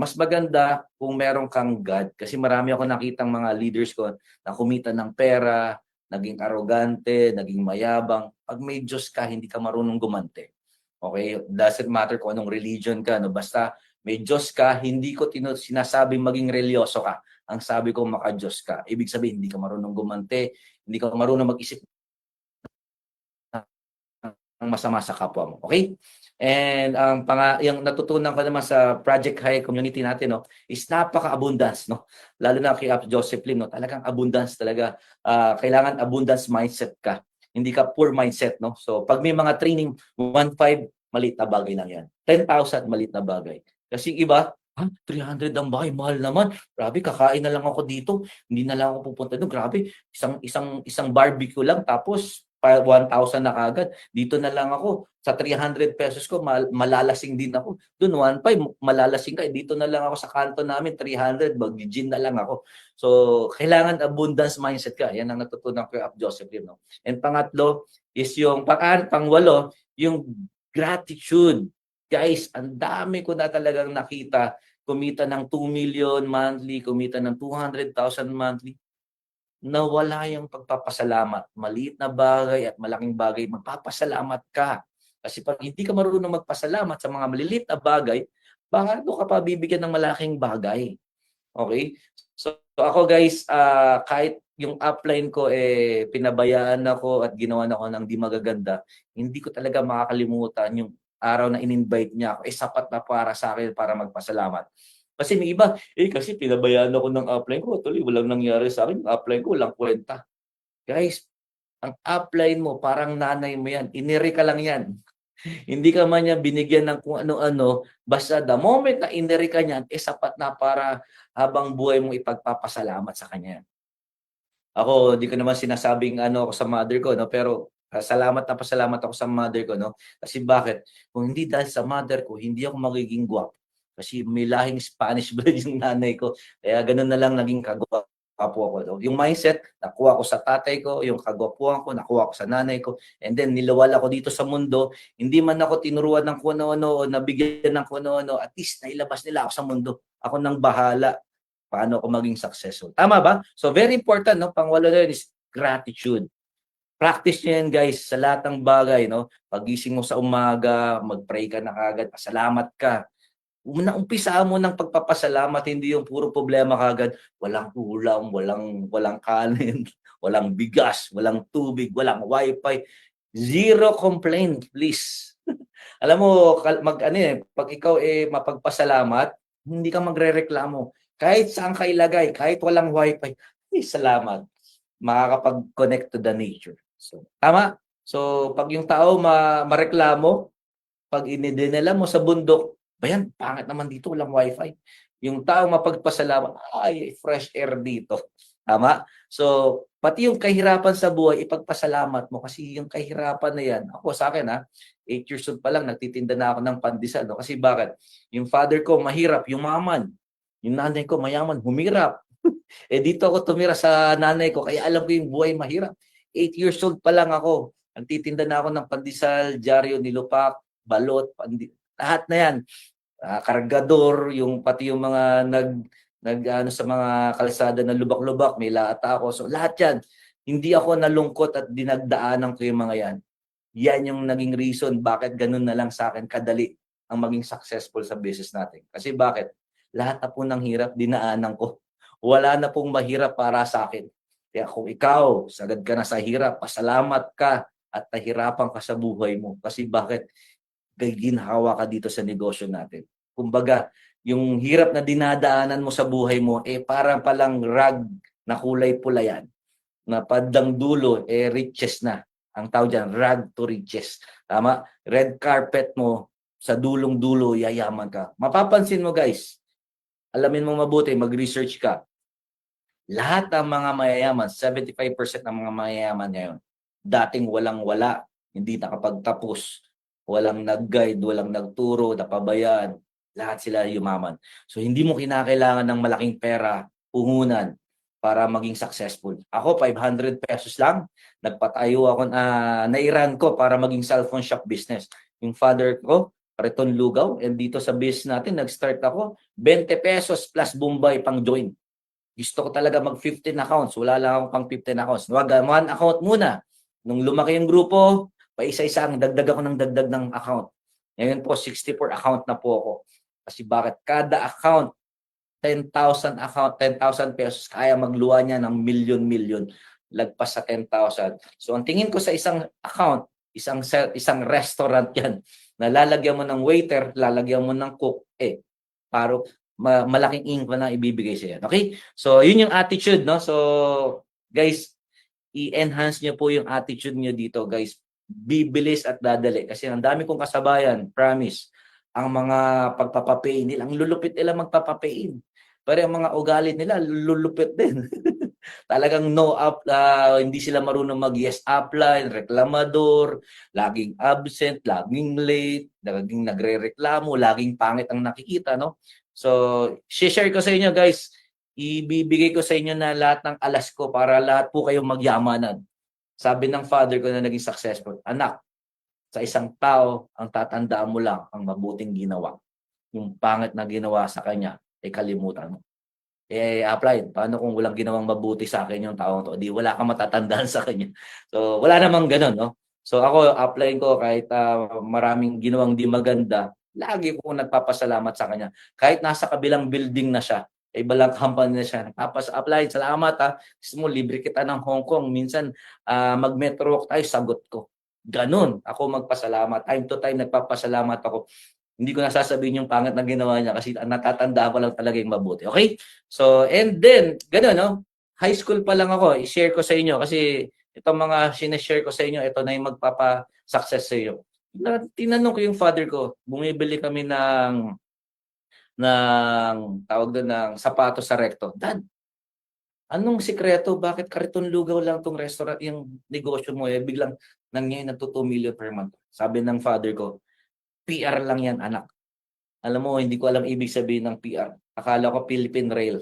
mas maganda kung meron kang God, kasi marami akong nakitang mga leaders ko na kumita ng pera, naging arogante, naging mayabang. 'Pag may Diyos ka, hindi ka marunong gumante. Okay? Doesn't matter kung anong religion ka, no? Basta may Diyos ka, hindi ko sinasabing maging religyoso ka. Ang sabi ko, maka-Diyos ka. Ibig sabihin, hindi ka marunong gumante, hindi ka marunong mag-isip ng masama sa kapwa mo, okay? And yung natutunan ko naman sa Project High community natin 'no, is napaka-abundance 'no, lalo na kay Joseph Lim 'no, talagang abundance talaga. Kailangan abundance mindset ka, hindi ka poor mindset 'no. So 'pag may mga training, 1,500 maliit na bagay lang 'yan, 10,000 maliit na bagay. Kasi yung iba, 300 ang bahay, mahal naman. Grabe, kakain na lang ako dito, hindi na lang ako pupunta dun. Grabe, isang isang isang barbecue lang tapos 1,000 na kaagad. Dito na lang ako, sa ₱300 ko malalasing din ako. Dun 1,500 malalasing ka, dito na lang ako sa kanto namin 300 maggi-gym na lang ako. So, kailangan abundance mindset ka, yan ang natutunan ko kay Joseph Lim 'no. And pangatlo is yung pangwalo, yung gratitude. Guys, ang dami ko na talagang nakita kumita ng 2,000,000 monthly, kumita ng 200,000 monthly. Nawala yung pagpapasalamat. Maliit na bagay at malaking bagay, magpapasalamat ka. Kasi 'pag hindi ka marunong magpasalamat sa mga maliliit na bagay, paano ka pa bibigyan ng malaking bagay, okay? So ako guys, kahit yung upline ko, pinabayaan ako at ginawan ako ng 'di magaganda, hindi ko talaga makakalimutan yung araw na in-invite niya ako, sapat na para sa'kin para magpasalamat. Kasi may iba, kasi pinabayaan ako ng upline ko tuloy walang nangyari sa'kin, yung upline ko walang kuwenta. Guys, ang upline mo parang nanay mo 'yan, iniri ka lang 'yan. Hindi ka man niya binigyan ng kung ano-ano, basta the moment na iniri ka niyan, sapat na para habang buhay mong ipagpapasalamat sa kanya. Ako, di ko naman sinasabing ano ako sa mother ko 'no, pero, salamat na pasalamat ako sa mother ko 'no. Kasi bakit? Kung hindi dahil sa mother ko, hindi ako magiging gwapo. Kasi may lahing Spanish blood yung nanay ko, kaya gano'n na lang naging kagwapo ako 'no. Yung mindset nakuha ko sa tatay ko, yung kagwapuhan ko nakuha ko sa nanay ko, and then nilawal ako dito sa mundo. Hindi man ako tinuruan ng kung ano-ano o nabigyan ng kung ano-ano, at least nailabas nila ako sa mundo. Ako nang bahala paano ako maging successful. Tama ba? So very important 'no, pangwalo na yun is gratitude. Practice niyo yan guys sa lahat ng bagay 'no. Paggising mo sa umaga, mag-pray ka na kaagad, pasalamat ka. Umpisaan mo ng pagpapasalamat, hindi yung puro problema kaagad, walang ulam, walang kanin, walang bigas, walang tubig, walang wifi. Zero complaint please. Alam mo mag-ano, 'pag ikaw, mapagpasalamat, hindi ka magrereklamo. Kahit saan ka ilagay, kahit walang wifi, ay salamat, makakapag-connect to the nature. So, tama? So, 'pag yung tao mareklamo, 'pag dinala mo sa bundok, "Ba yan, pangit naman dito, walang wifi." Yung taong mapagpasalamat, "Ay, fresh air dito." Tama? So, Pati yung kahirapan sa buhay, ipagpasalamat mo kasi yung kahirapan na yan, ako sa akin 8 years old pa lang, nagtitinda na ako ng pandesal. No? Kasi bakit? Yung father ko mahirap, yumaman. Yung nanay ko mayaman, humirap. Dito ako tumira sa nanay ko, kaya alam ko yung buhay mahirap. 8 years old pa lang ako. Nagtitinda na ako ng pandesal, dyaryo, nilupak, balot, lahat na yan. Kargador, yung pati yung mga nag sa mga kalsada na lubak-lubak, may laata ako. So lahat yan, hindi ako nalungkot at dinagdaanan ko yung mga yan. Yan yung naging reason bakit ganun na lang sa akin kadali ang maging successful sa business natin. Kasi bakit? Lahat na po ng hirap dinaanan ko. Wala na pong mahirap para sa akin. Kaya kung ikaw, sagad ka na sa hirap, pasalamat ka at nahirapan ka sa buhay mo. Kasi bakit? Ginhawa ka dito sa negosyo natin. Kumbaga, yung hirap na dinadaanan mo sa buhay mo, parang palang rag na kulay pula yan. Na padang dulo, riches na. Ang tawag dyan, rag to riches. Tama? Red carpet mo, sa dulong-dulo, yayaman ka. Mapapansin mo guys, alamin mo mabuti, mag-research ka. Lahat ng mga mayayaman, 75% ng mga mayayaman ngayon, dating walang-wala, hindi nakapagtapos, walang nag-guide, walang nagturo, napabayaan, lahat sila yumaman. So hindi mo kinakailangan ng malaking pera, puhunan, para maging successful. Ako, 500 pesos lang, nagpatayo ako, nairan ko para maging cellphone shop business. Yung father ko, Kariton Lugaw, and dito sa business natin, nag-start ako, 20 pesos plus Bombay pang join. Gusto ko talaga mag-15 accounts. Wala lang akong pang 15 accounts. One account muna. Nung lumaki yung grupo, paisa-isa ang dagdag ako ng dagdag ng account. Ngayon po, 64 account na po ako. Kasi bakit? Kada account, 10,000 account, 10,000 pesos, kaya magluwa niya ng milyon-milyon. Lagpas sa 10,000. So, ang tingin ko sa isang account, isang restaurant yan, na lalagyan mo ng waiter, lalagyan mo ng cook, paro malaking income na ibibigay sa iyo. Okay? So, yun yung attitude, no? So, guys, i-enhance niyo po yung attitude niyo dito, guys. Bibilis at dadali. Kasi ang dami kong kasabayan, promise, ang mga pagpapapain nila, ang lulupit nila magpapapain. Pero ang mga ugali nila, lulupit din. Talagang hindi sila marunong mag-yes upline, reklamador, laging absent, laging late, laging nagrereklamo, laging pangit ang nakikita, no? So, share ko sa inyo guys, ibibigay ko sa inyo na lahat ng alas ko para lahat po kayong magyamanan. Sabi ng father ko na naging successful, anak, sa isang tao, ang tatandaan mo lang ang mabuting ginawa. Yung pangit na ginawa sa kanya, kalimutan mo. Apply. Paano kung walang ginawang mabuti sa akin yung taong to? Di wala kang matatandaan sa kanya. So, wala namang ganun, no? So, ako, apply ko kahit maraming ginawang di maganda, lagi ko nagpapasalamat sa kanya. Kahit nasa kabilang building na siya, iba lang company na siya, apply, salamat gusto mo, libre kita ng Hong Kong. Minsan, mag-metro walk tayo, sagot ko. Ganun, ako magpasalamat. Time to time, nagpapasalamat ako. Hindi ko nasasabihin yung pangit na ginawa niya kasi natatandaan ko lang talaga yung mabuti. Okay? So, and then, gano'n, no? High school pa lang ako, i-share ko sa inyo kasi itong mga sinashare ko sa inyo, ito na yung magpapa-success sa iyo. Tinanong ko yung father ko, bumibili kami ng tawag doon ng sapatos sa Recto. Dad, anong sikreto? Bakit Kariton Lugaw lang tong restaurant, yung negosyo mo biglang nangyay na 2 million per month? Sabi ng father ko, PR lang yan, anak. Alam mo, hindi ko alam ibig sabihin ng PR. Akala ko Philippine Rail.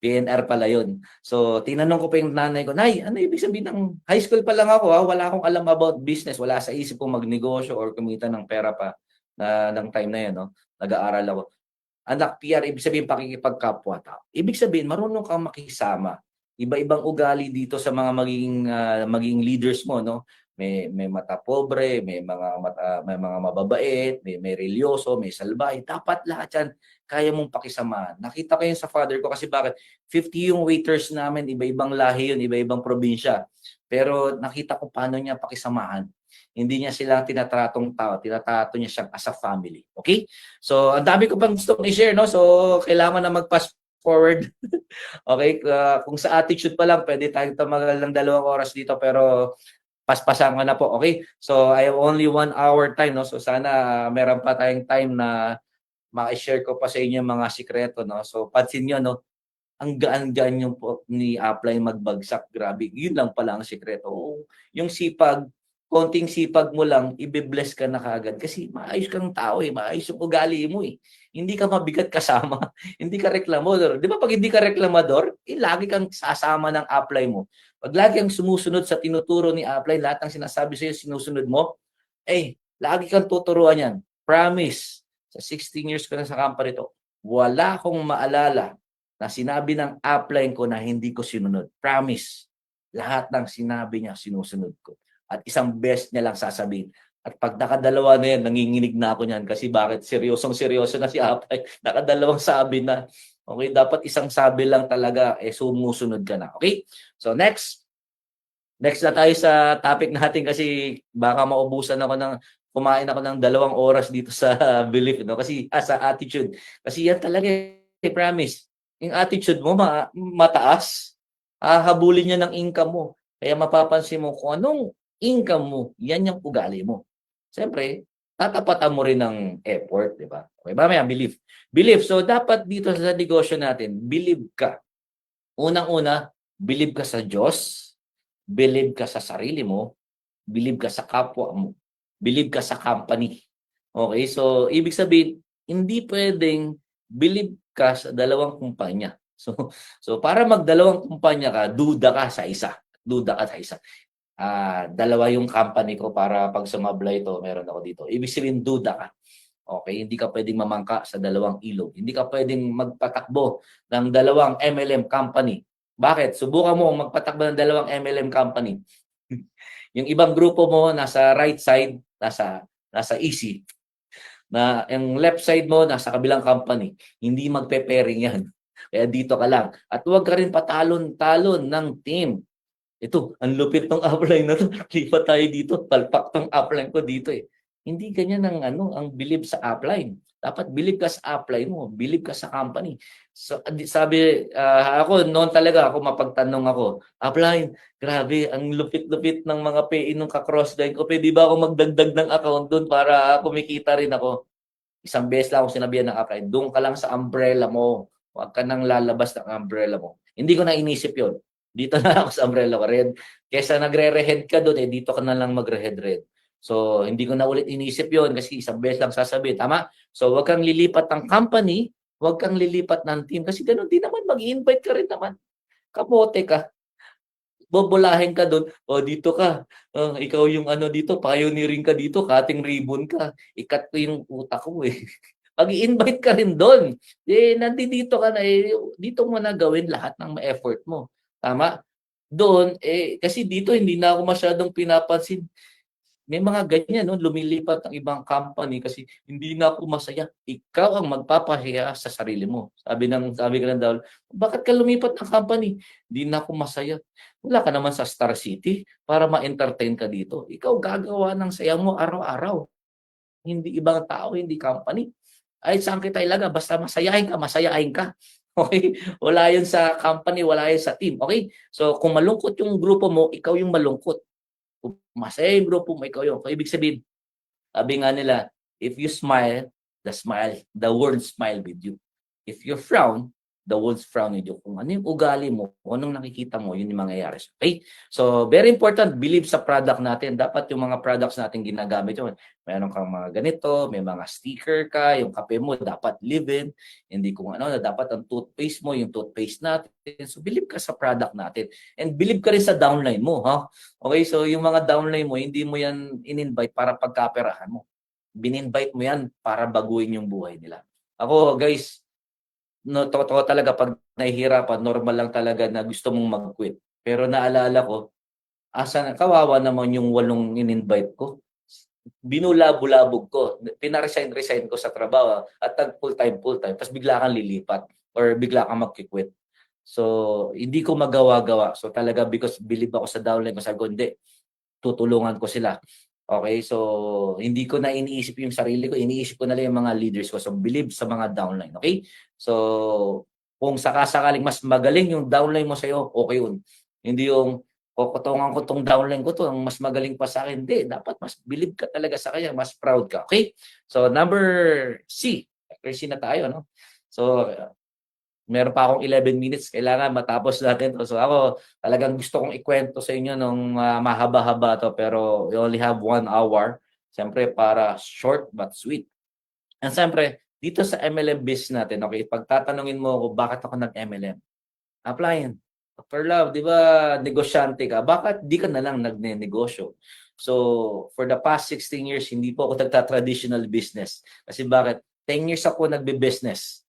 PNR pala yun. So, tinanong ko pa yung nanay ko, Nay, ano ibig sabihin ng high school pa lang ako, wala akong alam about business, wala sa isip kong magnegosyo or kumita ng pera pa ng time na yun, no? Nag-aaral ako. Anak, PR, ibig sabihin pakikipagkapwa tao. Ibig sabihin, marunong kang makisama. Iba-ibang ugali dito sa mga maging leaders mo, no? May mata pobre, may mga mababait, may relyoso, may salbahe. Dapat lahat 'yan kaya mong pakisamahan. Nakita ko 'yun sa father ko kasi bakit 50 yung waiters namin, iba-ibang lahi 'yun, iba-ibang probinsya. Pero nakita ko paano niya pakisamahan. Hindi niya sila tinatratong tao, tinatrato niya siya as a family. Okay? So, ang dami ko pang gustong i-share, no? So, kailangan na mag-fast forward. Okay? Kung sa attitude pa lang, pwede tayong tumagal ng 2 oras dito, pero paspasan ko na po. Okay? So, I have only 1 hour time, no? So, sana meron pa tayong time na ma-share ko pa sa inyo mga sikreto, no? So, pansin nyo, no? ang gaan-gaan yung ni upline magbagsak. Grabe, yun lang pala ang sikreto. Yung sipag, konting sipag mo lang, ibe-bless ka na kaagad. Kasi maayos kang tao eh, maayos yung ugali mo eh. Hindi ka mabigat kasama, hindi ka reklamador. Di ba pag hindi ka reklamador, lagi kang sasama ng upline mo. Pag lagi kang sumusunod sa tinuturo ni upline, lahat ng sinasabi sa'yo, sinusunod mo, lagi kang tuturuan yan. Promise, sa 16 years ko na sa company to, wala akong maalala na sinabi ng upline ko na hindi ko sinunod. Promise. Lahat ng sinabi niya, sinusunod ko. At isang best niya lang sasabihin. At pag nakadalawa na yan, nanginginig na ako niyan. Kasi bakit? Seryosong-seryoso na si upline. Nakadalawang sabi na. Okay, dapat isang sabi lang talaga, sumusunod ka na. Okay? So next. Next na tayo sa topic natin kasi baka maubusan ako kumain ako ng 2 oras dito sa belief, no? Kasi sa attitude. Kasi yan talaga promise. Yung attitude mo mataas, hahabulin niya ng income mo. Kaya mapapansin mo kung anong income mo, yan yung ugali mo. Siyempre, tatapatan mo rin ng effort, di ba? Okay ba? May belief. Belief. So, dapat dito sa negosyo natin, believe ka. Unang-una, believe ka sa Diyos, believe ka sa sarili mo, believe ka sa kapwa mo, believe ka sa company. Okay? So, ibig sabihin, hindi pwedeng believe ka sa dalawang kumpanya. So para magdalawang kumpanya ka, duda ka sa isa. Duda ka sa isa. Dalawa yung company ko para pag sumablay ito, meron ako dito. Ibig sabihin, duda ka. Okay? Hindi ka pwedeng mamangka sa dalawang ilog. Hindi ka pwedeng magpatakbo ng dalawang MLM company. Bakit? Subukan mo magpatakbo ng dalawang MLM company. Yung ibang grupo mo nasa right side, nasa easy. Na yung left side mo nasa kabilang company. Hindi magpe-pairing yan. Kaya dito ka lang. At huwag ka rin patalon-talon ng team. Ito, ang lupit ng upline na to. Lipat tayo dito. Palpak tong upline ko dito eh. Hindi ganyan ang believe sa upline. Dapat believe ka sa upline mo. Believe ka sa company. So, sabi, ako, noon talaga ako mapagtanong ako, upline, grabe, ang lupit-lupit ng mga PE nung ka-crossline ko. Pwede ba ako magdagdag ng account doon para kumikita rin ako? Isang beses lang ako sinabihan ng upline, doon ka lang sa umbrella mo. Huwag ka nang lalabas ng umbrella mo. Hindi ko na inisip yon. Dito na ako sa umbrella ko. Red. Kesa nagre-rehead ka doon, dito ka na lang magre-head-red. So, hindi ko na ulit inisip yon kasi isang beses lang sasabihin. Tama? So, huwag kang lilipat ng company, huwag kang lilipat ng team. Kasi ganun din naman, mag-invite ka rin naman. Kamote ka. Bobolahin ka doon. O, dito ka. Ikaw yung dito, pioneering ka dito, cutting ribbon ka. Ikat ko yung utak ko eh. Pag-i-invite ka rin doon. Nandito ka na dito mo na gawin lahat ng effort mo. Tama? Doon, kasi dito hindi na ako masyadong pinapansin. May mga ganyan, no? Lumilipat ng ibang company kasi hindi na ako masaya. Ikaw ang magpapasaya sa sarili mo. Sabi ka lang daw, bakit ka lumipat ng company? Hindi na ako masaya. Wala ka naman sa Star City para ma-entertain ka dito. Ikaw gagawa ng saya mo araw-araw. Hindi ibang tao, hindi company. Ay, saan kita ilaga? Basta masayahin ka. Okay? Wala yun sa company, wala yun sa team. Okay? So, kung malungkot yung grupo mo, ikaw yung malungkot. Kung masaya yung grupo mo, ikaw yun. So, ibig sabihin, sabi nga nila, if you smile, the world smile with you. If you frown, the world's frown with you. Kung ano yung ugali mo, kung anong nakikita mo, yun yung mangyayari. Okay? So, very important, believe sa product natin. Dapat yung mga products natin ginagamit yun. Meron kang mga ganito, may mga sticker ka, yung kape mo dapat live-in, hindi kung ano, dapat ang toothpaste mo, yung toothpaste natin. So, believe ka sa product natin. And believe ka rin sa downline mo. Ha? Okay, so yung mga downline mo, hindi mo yan in-invite para pagkaperahan mo. Bin-invite mo yan para baguhin yung buhay nila. Ako, guys, no, totoo talaga pag nahihirapan, normal lang talaga na gusto mong mag-quit. Pero naalala ko, kawawa naman yung 8 in-invite ko. Binulabulabog ko. Pina-resign ko sa trabaho at full-time. Tapos bigla kang lilipat or bigla kang mag-quit. So, hindi ko magawa-gawa. So, talaga because believe ako sa downline ko, sabi ko, hindi, tutulungan ko sila. Okay, so hindi ko na iniisip yung sarili ko, iniisip ko na lang yung mga leaders ko. So believe sa mga downline, okay? So kung sakasakaling mas magaling yung downline mo sa'yo, okay yun. Hindi yung kukutungan ko tong downline ko to, ang mas magaling pa sa akin. Hindi, dapat mas believe ka talaga sa kanya, mas proud ka, okay? So number C, na tayo, no? So meron pa akong 11 minutes, kailangan matapos natin 'to. So ako, talagang gusto kong ikwento sa inyo nung, mahaba-haba 'to, pero we only have 1 hour. Siyempre para short but sweet. And siyempre, dito sa MLM business natin, okey, 'pag tatanungin mo ako bakit ako nag-MLM? Applyan. Dr. Love, 'di ba negosyante ka, bakit 'di ka na lang nagnenegosyo? So, for the past 16 years, hindi po ako nagta-traditional business. Kasi bakit? 10 years ako nagbe-business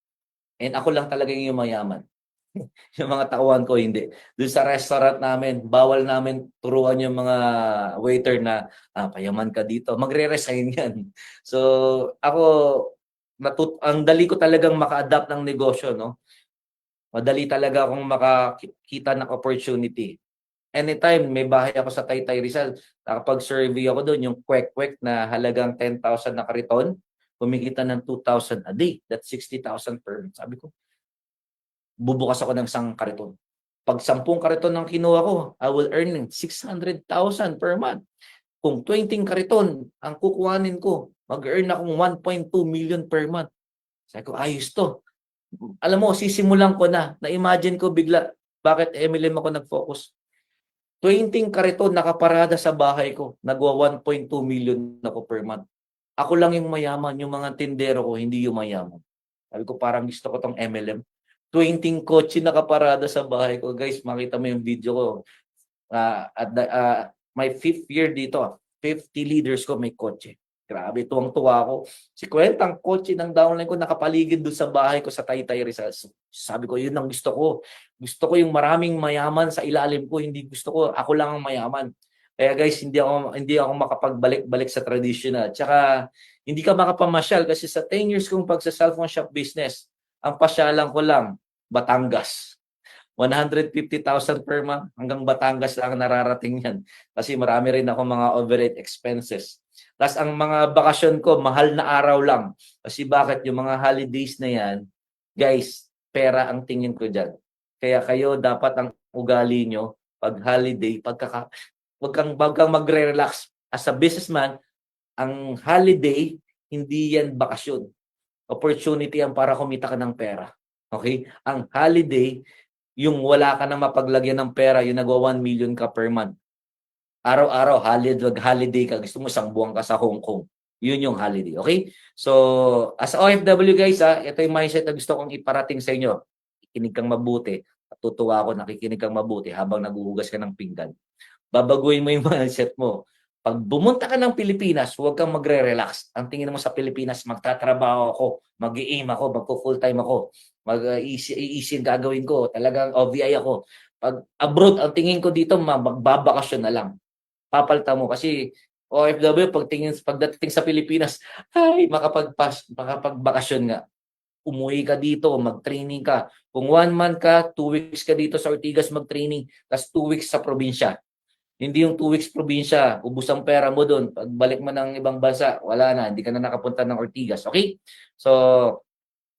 and ako lang talaga yung yumayaman. Yung mga tauhan ko hindi. Do'n sa restaurant namin, bawal namin turuan yung mga waiter na, "Payaman ka dito." Magre-resign 'yan. So, ako ang dali ko talagang maka-adapt ng negosyo 'no. Madali talaga akong makakita ng opportunity. Anytime may bahay ako sa Taytay Rizal, nakapag-survey ako do'n, yung kwek-kwek na halagang 10,000 na kariton, kumikita ng 2,000 a day. That's 60,000 per month. Sabi ko, bubukas ako ng isang kariton. 'Pag 10 kariton ang kinuha ko, I will earn 600,000 per month. Kung 20 kariton ang kukuhanin ko, mag-earn akong 1.2 million per month. Sabi ko, "Ayos 'to." Alam mo, sisimulan ko na-imagine ko bigla, bakit MLM ako nag-focus? 20 kariton nakaparada sa bahay ko, nagwa 1.2 million ako per month. Ako lang yung mayaman, yung mga tindero ko hindi yumayaman. Sabi ko, parang gusto ko 'tong MLM. 20 kotse nakaparada sa bahay ko. Guys, makita mo yung video ko. My 5th year dito, 50 leaders ko may kotse. Grabe, tuwang-tuwa ako. 50 kotse ng downline ko nakapaligid do'n sa bahay ko sa Taytay Rizal. Sabi ko, yun ang gusto ko. Gusto ko yung maraming mayaman sa ilalim ko, hindi gusto ko ako lang ang mayaman. Kaya guys, hindi ako makapagbalik-balik sa traditional. Tsaka hindi ka makapamasyal kasi sa 10 years kong pagsa-cellphone shop business, ang pasyalan ko lang Batangas. 150,000 per month, hanggang Batangas lang nararating yan. Kasi marami rin ako mga overhead expenses. Ta's ang mga bakasyon ko, mahal na araw lang. Kasi bakit? Yung mga holidays na yan, guys, pera ang tingin ko diyan. Kaya kayo dapat ang ugali nyo 'pag holiday, 'wag kang magre-relax. As a businessman, ang holiday hindi yan bakasyon. Opportunity yan para kumita ka ng pera, okey? Ang holiday, yung wala ka ng mapaglagyan ng pera, yung nagwa 1 million ka per month. Araw-araw holiday ka, gusto mo isang buwan ka sa Hong Kong, yun yung holiday, okay? So, as a OFW guys, ito yung mindset na gusto kong iparating sa inyo. Kikinig kang mabuti, natutuwa ako nakikinig kang mabuti habang naghuhugas ka ng pinggan. Babaguhin mo yung mindset mo. 'Pag bumunta ka ng Pilipinas, huwag kang magre-relax. Ang tingin mo sa Pilipinas, magtatrabaho ako, mag-i-aim ako, magfu-full-time ako, easy gagawin ko, talagang OVI ako. 'Pag abroad, ang tingin ko dito magbabakasyon na lang. Papalitan mo kasi OFW pagdating sa Pilipinas, ay makapagbakasyon nga. Umuwi ka dito, mag-training ka. Kung 1 month ka, 2 weeks ka dito sa Ortigas mag-training, ta's 2 weeks sa probinsya. Hindi yung 2 weeks probinsya, ubos ang pera mo do'n. Pagbalik mo ng ibang bansa, wala na, hindi ka na nakapunta ng Ortigas, okay? So,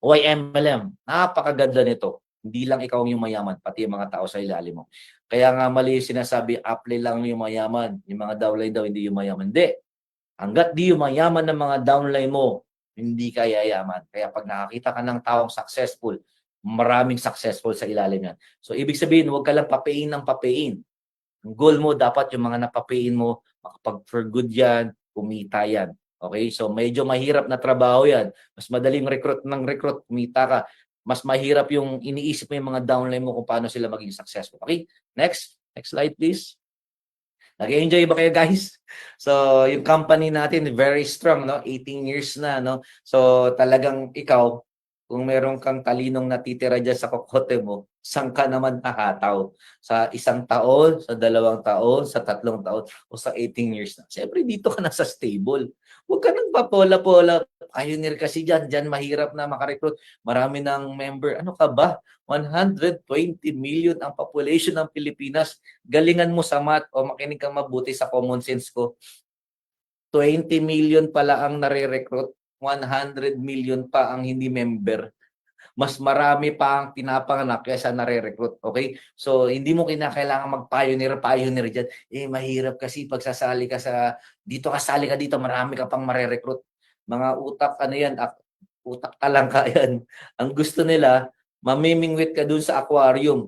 YMLM, napakaganda nito. Hindi lang ikaw ang yumayaman, pati yung mga tao sa ilalim mo. Kaya nga mali yung sinasabi, apply lang yung mayaman, yung mga downline daw hindi yumayaman. Hindi, hangga't di yumayaman ng mga downline mo, hindi ka yayaman. Kaya 'pag nakakita ka ng taong successful, maraming successful sa ilalim yan. So, ibig sabihin, huwag ka lang papein ng papein. Ang goal mo dapat yung mga napapayin mo, makapag-for good yan, kumita yan. Okay? So medyo mahirap na trabaho yan. Mas madaling recruit ng recruit, kumita ka. Mas mahirap yung iniisip mo yung mga downline mo kung paano sila maging successful. Okay? Next. Next slide please. Nag-enjoy ba kayo guys? So yung company natin very strong, no? 18 years na, no? So talagang ikaw, kung meron kang talinong natitira diyan sa kokote mo, saan ka naman hahataw? Sa 1 taon, sa 2 taon, sa 3 taon, o sa 18 years na? Siyempre dito ka na sa stable. Huwag ka nang papola-pola. Pioneer kasi diyan mahirap na maka-recruit. Marami ng member. Ano ka ba? 120 million ang population ng Pilipinas. Galingan mo sa math o makinig kang mabuti sa common sense ko. 20 million pala ang nare-recruit, 100 million pa ang hindi member. Mas marami pa ang pinapanganak kaysa nare-recruit, okay? So, hindi mo kinakailangan mag-pioneer diyan. Mahirap kasi pagsasali ka kasali ka dito, marami ka pang mare-recruit. Mga utak ano yan, utak talangka yan. Ang gusto nila, mamimingwit ka dun sa aquarium.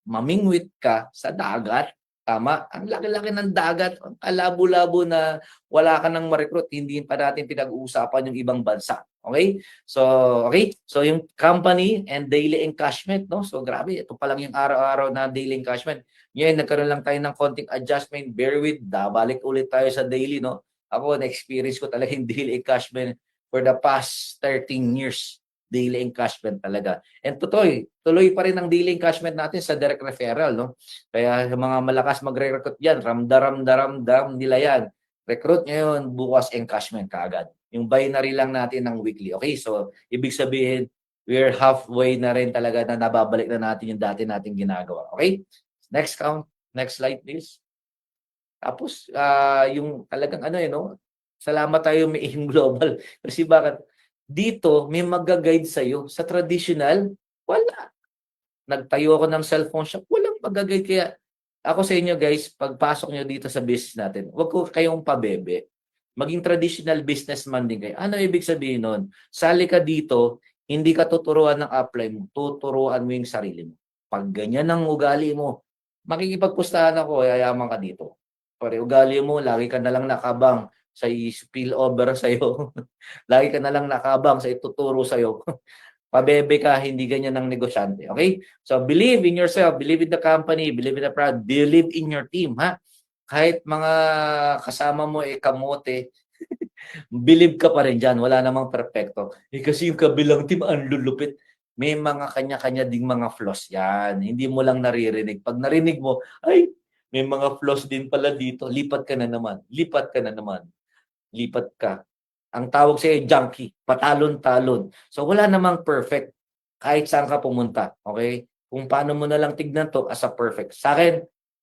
Mamingwit ka sa dagat. Tama? Ang laki-laki ng dagat, ang kalabo-labo na wala ka nang ma-recruit, hindi pa natin pinag-uusapan yung ibang bansa. Okay? So, okay? So, yung company and daily encashment, no? So, grabe, ito pa lang yung araw-araw na daily encashment. Ngayon, nagkaroon lang tayo ng konting adjustment. Bear with, balik ulit tayo sa daily, no? Ako, na-experience ko talaga yung daily encashment for the past 13 years. Daily encashment talaga. And tuloy pa rin ang daily encashment natin sa direct referral, no? Kaya sa mga malakas magre-recruit diyan, ramdam nila yan. Recruit ngayon, bukas encashment kaagad. Yung binary lang natin ng weekly. Okay, so ibig sabihin, we're halfway na rin talaga na nababalik na natin yung dati nating ginagawa. Okay? Next count. Next slide, please. Tapos, yung talagang no? Salamat tayo may in global. Kasi bakit? Dito, may mag-guide sa'yo. Sa traditional, wala. Nagtayo ako ng cellphone shop, walang mag-guide. Kaya ako sa inyo guys, pagpasok nyo dito sa business natin, huwag ko kayong pabebe. Maging traditional businessman din kayo. Ano ibig sabihin nun? Sali ka dito, hindi ka tuturuan ng apply mo, tuturuan mo yung sarili mo. Pag ganyan ang ugali mo, makikipagpustahan ako, yayaman ka dito. Pare ugali mo, lagi ka na lang nakabang sa spillover sa'yo. Lagi ka na lang nakabang sa ituturo sa'yo. Pabebe ka, hindi ganyan ang negosyante. Okay? So, believe in yourself, believe in the company, believe in the product, believe in your team, ha? Kahit mga kasama mo kamote, believe ka pa rin dyan. Wala namang perfecto. Kasi yung kabilang team, ang lulupit. May mga kanya-kanya ding mga flaws yan. Hindi mo lang naririnig. Pag narinig mo, ay, may mga flaws din pala dito. Lipat ka na naman. Lipat ka na naman. Lipat ka. Ang tawag sa'yo, junkie. Patalon-talon. So, wala namang perfect. Kahit saan ka pumunta. Okay? Kung paano mo na lang tignan to as a perfect.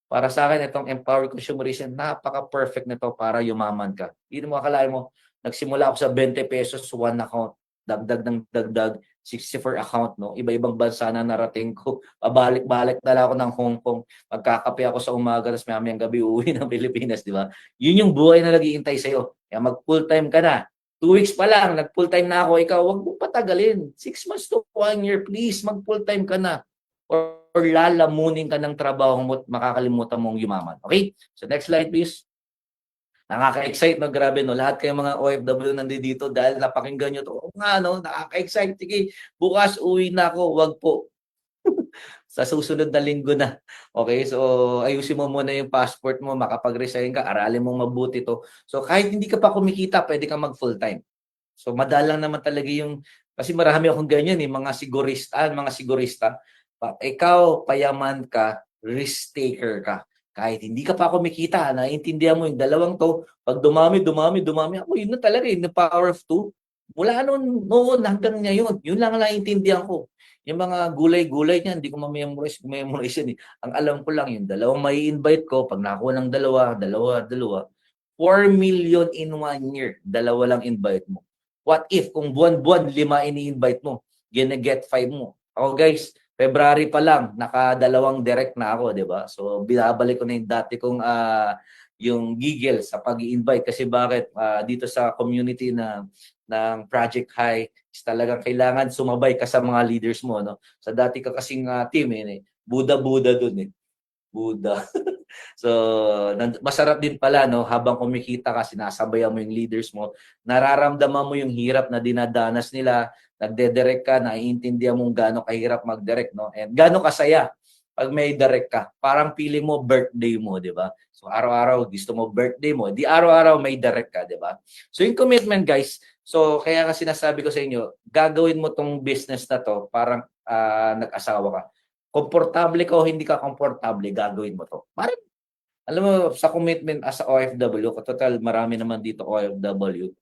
Para sa akin, itong Empower Consumerism, napaka-perfect nito para yumaman ka. Hindi mo akalain mo, nagsimula ako sa 20 pesos, one account. Dagdag ng dagdag, 64 account, no? Iba-ibang bansa na narating ko. Pabalik-balik na lang ako ng Hong Kong. Magkakape ako sa umaga, tapos mamayang gabi uuwi ng Pilipinas, di ba? Yun yung buhay na naghihintay sa'yo. Kaya mag-full-time ka na. 2 weeks pa lang, nag-full-time na ako. Ikaw, wag mo patagalin. 6 months to 1 year, please. Mag-full-time ka na. Or lalamunin ka ng trabaho mo at makakalimutan mong yumaman. Okay? So next slide, please. Nakaka-excite, no? Grabe, no? Lahat kayong mga OFW nandito dahil napakinggan nyo to. Oo nga, no? Nakaka-excite. Sige, bukas uwi na ako. Wag po. Sa susunod na linggo na. Okay, so ayusin mo muna yung passport mo, makapag-resign ka, aralin mong mabuti to. So kahit hindi ka pa kumikita, pwede kang mag full-time. So madalang naman talaga yung, kasi marami akong ganyan mga sigurista. Ikaw, payaman ka, risk taker ka. Kahit hindi ka pa kumikita, naiintindihan mo yung dalawang to, pag dumami, ako yun na talaga, yung the power of two. Mula noon hanggang ngayon, yun lang naiintindihan ko. Yung mga gulay-gulay niyan, hindi ko ma-memorize yan eh. Ang alam ko lang, yung dalawang may invite ko, pag nakuha ng dalawa, 4 million in 1 year, dalawa lang invite mo. What if, kung buwan-buwan, 5 ini-invite mo, gina-get 5 mo. Ako guys, February pa lang, nakadalawang direct na ako, di ba? So, binabalik ko na yung dati kong yung gigil sa pag-i-invite kasi bakit dito sa community ng Project High is talagang kailangan sumabay ka sa mga leaders mo, no? Sa dati ka kasing team Buda-Buda dun Buda. So, masarap din pala, no? Habang kumikita ka, sinasabayan mo yung leaders mo, nararamdaman mo yung hirap na dinadanas nila, nagde-direct ka, naiintindihan mong gaano kahirap mag-direct, no? And gaano kasaya pag may direct ka. Parang feeling mo birthday mo, di ba? So, araw-araw gusto mo birthday mo. Di araw-araw may direct ka, di ba? So, yung commitment, guys, so kaya nga sinasabi ko sa inyo, gagawin mo tong business na to, parang nag-asawa ka. Komportable ka o hindi ka komportable, gagawin mo to. Parang, alam mo, sa commitment as a OFW, total marami naman dito OFW.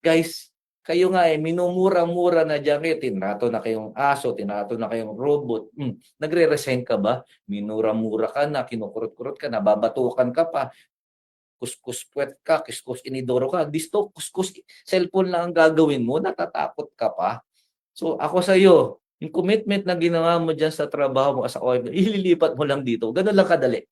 Guys, kayo nga minumura-mura na dyan kayo, tinato na kayong aso, tinato na kayong robot. Nagre-resign ka ba? Minura-mura ka na, kinukurot-kurot ka na, babatukan ka pa, kuskus puwet ka, kuskus inidoro ka. Disto, kuskus cellphone lang ang gagawin mo, natatakot ka pa. So ako sa iyo, yung commitment na ginawa mo dyan sa trabaho mo as a OFW, ililipat mo lang dito. Ganun lang kadali.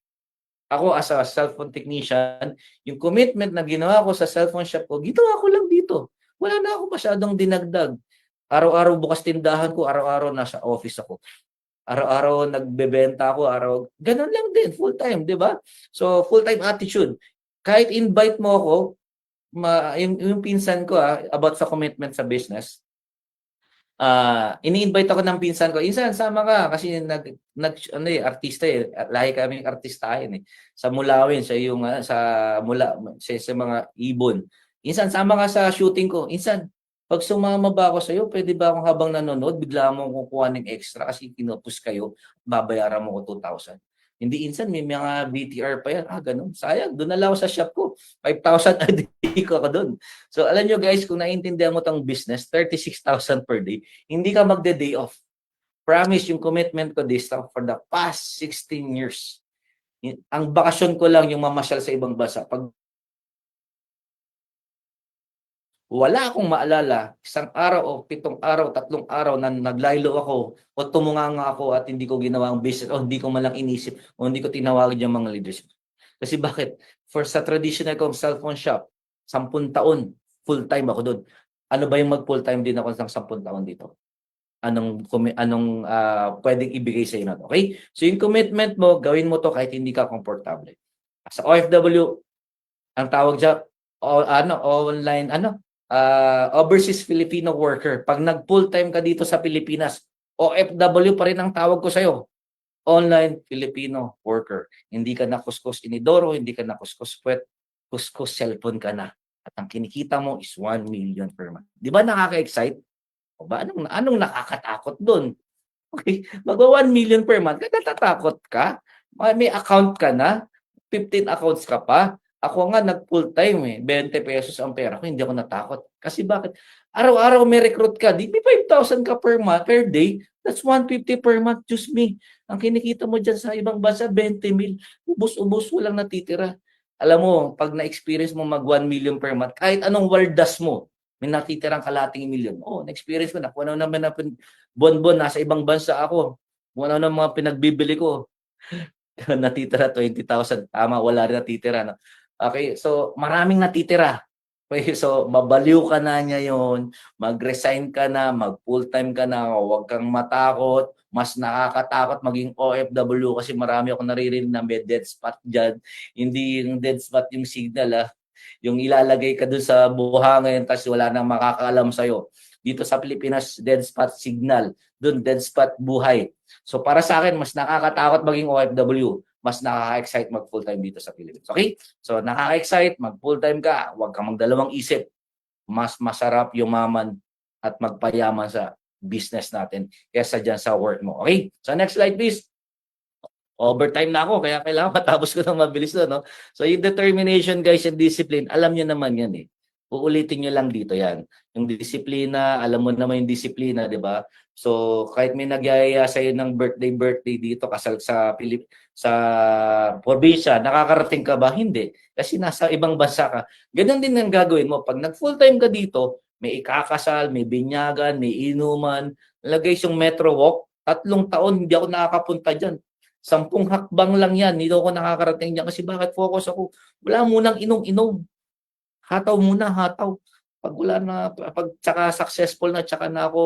Ako as a cellphone technician, yung commitment na ginawa ko sa cellphone shop ko, ginawa ko lang dito. Wala na ako masyadong dinagdag. Araw-araw bukas tindahan ko, araw-araw nasa office ako. Araw-araw nagbebenta ako, gano'n lang din, full-time, 'di ba? So, full-time attitude. Kahit invite mo ako, yung pinsan ko, about sa commitment sa business, ini-invite ako ng pinsan ko, "Insan, sama ka." Kasi ano, artista, lahi kaming artistahin, eh. Sa Mulawin, siya yung, sa mga ibon. "Insan, sama ka sa shooting ko." "Insan, 'pag sumama ba ako sa'yo, puwede ba akong habang nanonood bigla mong kukuha ng extra kasi kinupos kayo, babayaran mo ko 2,000." "Hindi insan, may mga BTR pa yan." Gano'n. Sayang, do'n na lang ako sa shop ko, 5,000 a day ko ako do'n. So, alam niyo guys, kung naiintindihan mo 'tong business, 36,000 per day, hindi ka magde-day off. Promise, yung commitment ko this time for the past 16 years. Ang bakasyon ko lang yung mamasyal sa ibang bansa. Pag wala akong maalala, isang araw o 7 araw, 3 araw na naglaylo ako o tumunganga ako at hindi ko ginawa ang business o hindi ko man lang inisip o hindi ko tinawagin yung mga leaders. Kasi bakit? Sa traditional kong cellphone shop, 10 taon, full-time ako do'n. Ano ba yung mag-full-time din ako ng 10 taon dito? Puwedeng ibigay sa'yo nun, okey? So, yung commitment mo, gawin mo 'to kahit hindi ka komportable. Sa OFW, ang tawag diyan, online overseas Filipino worker. 'Pag nag-full-time ka dito sa Pilipinas, OFW pa rin ang tawag ko sa'yo, online Filipino worker. Hindi ka na kuskus inidoro, hindi ka na kuskus puwet, kuskus cellphone ka na at ang kinikita mo is 1,000,000 per month. 'Di ba nakaka-excite? O ba anong nakakatakot dun? Okey, magwa 1,000,000 per month, natatakot ka? May account ka na, 15 accounts ka pa. Ako nga nag-full-time, ₱20 ang pera ko, hindi ako natakot. Kasi bakit? Araw-araw may recruit ka, 'di may 5,000 ka per day, that's 150 per month, Diyos me. Ang kinikita mo diyan sa ibang bansa 20,000, ubos-ubos, walang natitira. Alam mo, 'pag na-experience mo mag 1,000,000 per month, kahit anong waldas mo, may natitirang kalahating milyon. Oo, na-experience ko na. Kung ano naman na buwan-buwan nasa ibang bansa ako, kung ano ng mga pinagbibili ko, natitira 20,000, tama, wala rin natitira 'no. Okey, so maraming natitira. Okey, so mabaliw ka na ngayon, mag-resign ka na, mag-full-time ka na, huwag kang matakot. Mas nakakatakot maging OFW kasi marami akong naririnig na may dead spot diyan. Hindi yung dead spot yung signal, yung ilalagay ka dun sa buhangin ta's wala nang makakaalam sa'yo. Dito sa Pilipinas, dead spot signal, dun dead spot buhay. So para sa akin, mas nakakatakot maging OFW, mas nakaka-excite mag full-time dito sa Pilipinas. Okay? So nakaka-excite, mag full-time ka, huwag kang magdalawang isip. Mas masarap yumaman at magpayaman sa business natin kaysa diyan sa work mo. Okay? So next slide please. Overtime na ako kaya kailangan matapos ko ng mabilis 'to 'no. So yung determination guys and discipline, alam niyo naman 'yan, eh. Uulitin niyo lang dito 'yan. Yung disiplina, alam mo naman yung disiplina, 'di ba? So kahit may nagyayaya sa'yo ng birthday dito, kasal sa probinsya, nakakarating ka ba? Hindi, kasi nasa ibang bansa ka. Gano'n din ang gagawin mo 'pag nag-full-time ka dito, may ikakasal, may binyagan, may inuman. Lagay yung Metro Walk, 3 taon hindi ako nakakapunta diyan. 10 hakbang lang 'yan, dito ako nakakarating diyan kasi bakit focus ako. Wala munang inom-inom, hataw muna, hataw. 'Pag wala na, 'pag tsaka successful na tsaka na ako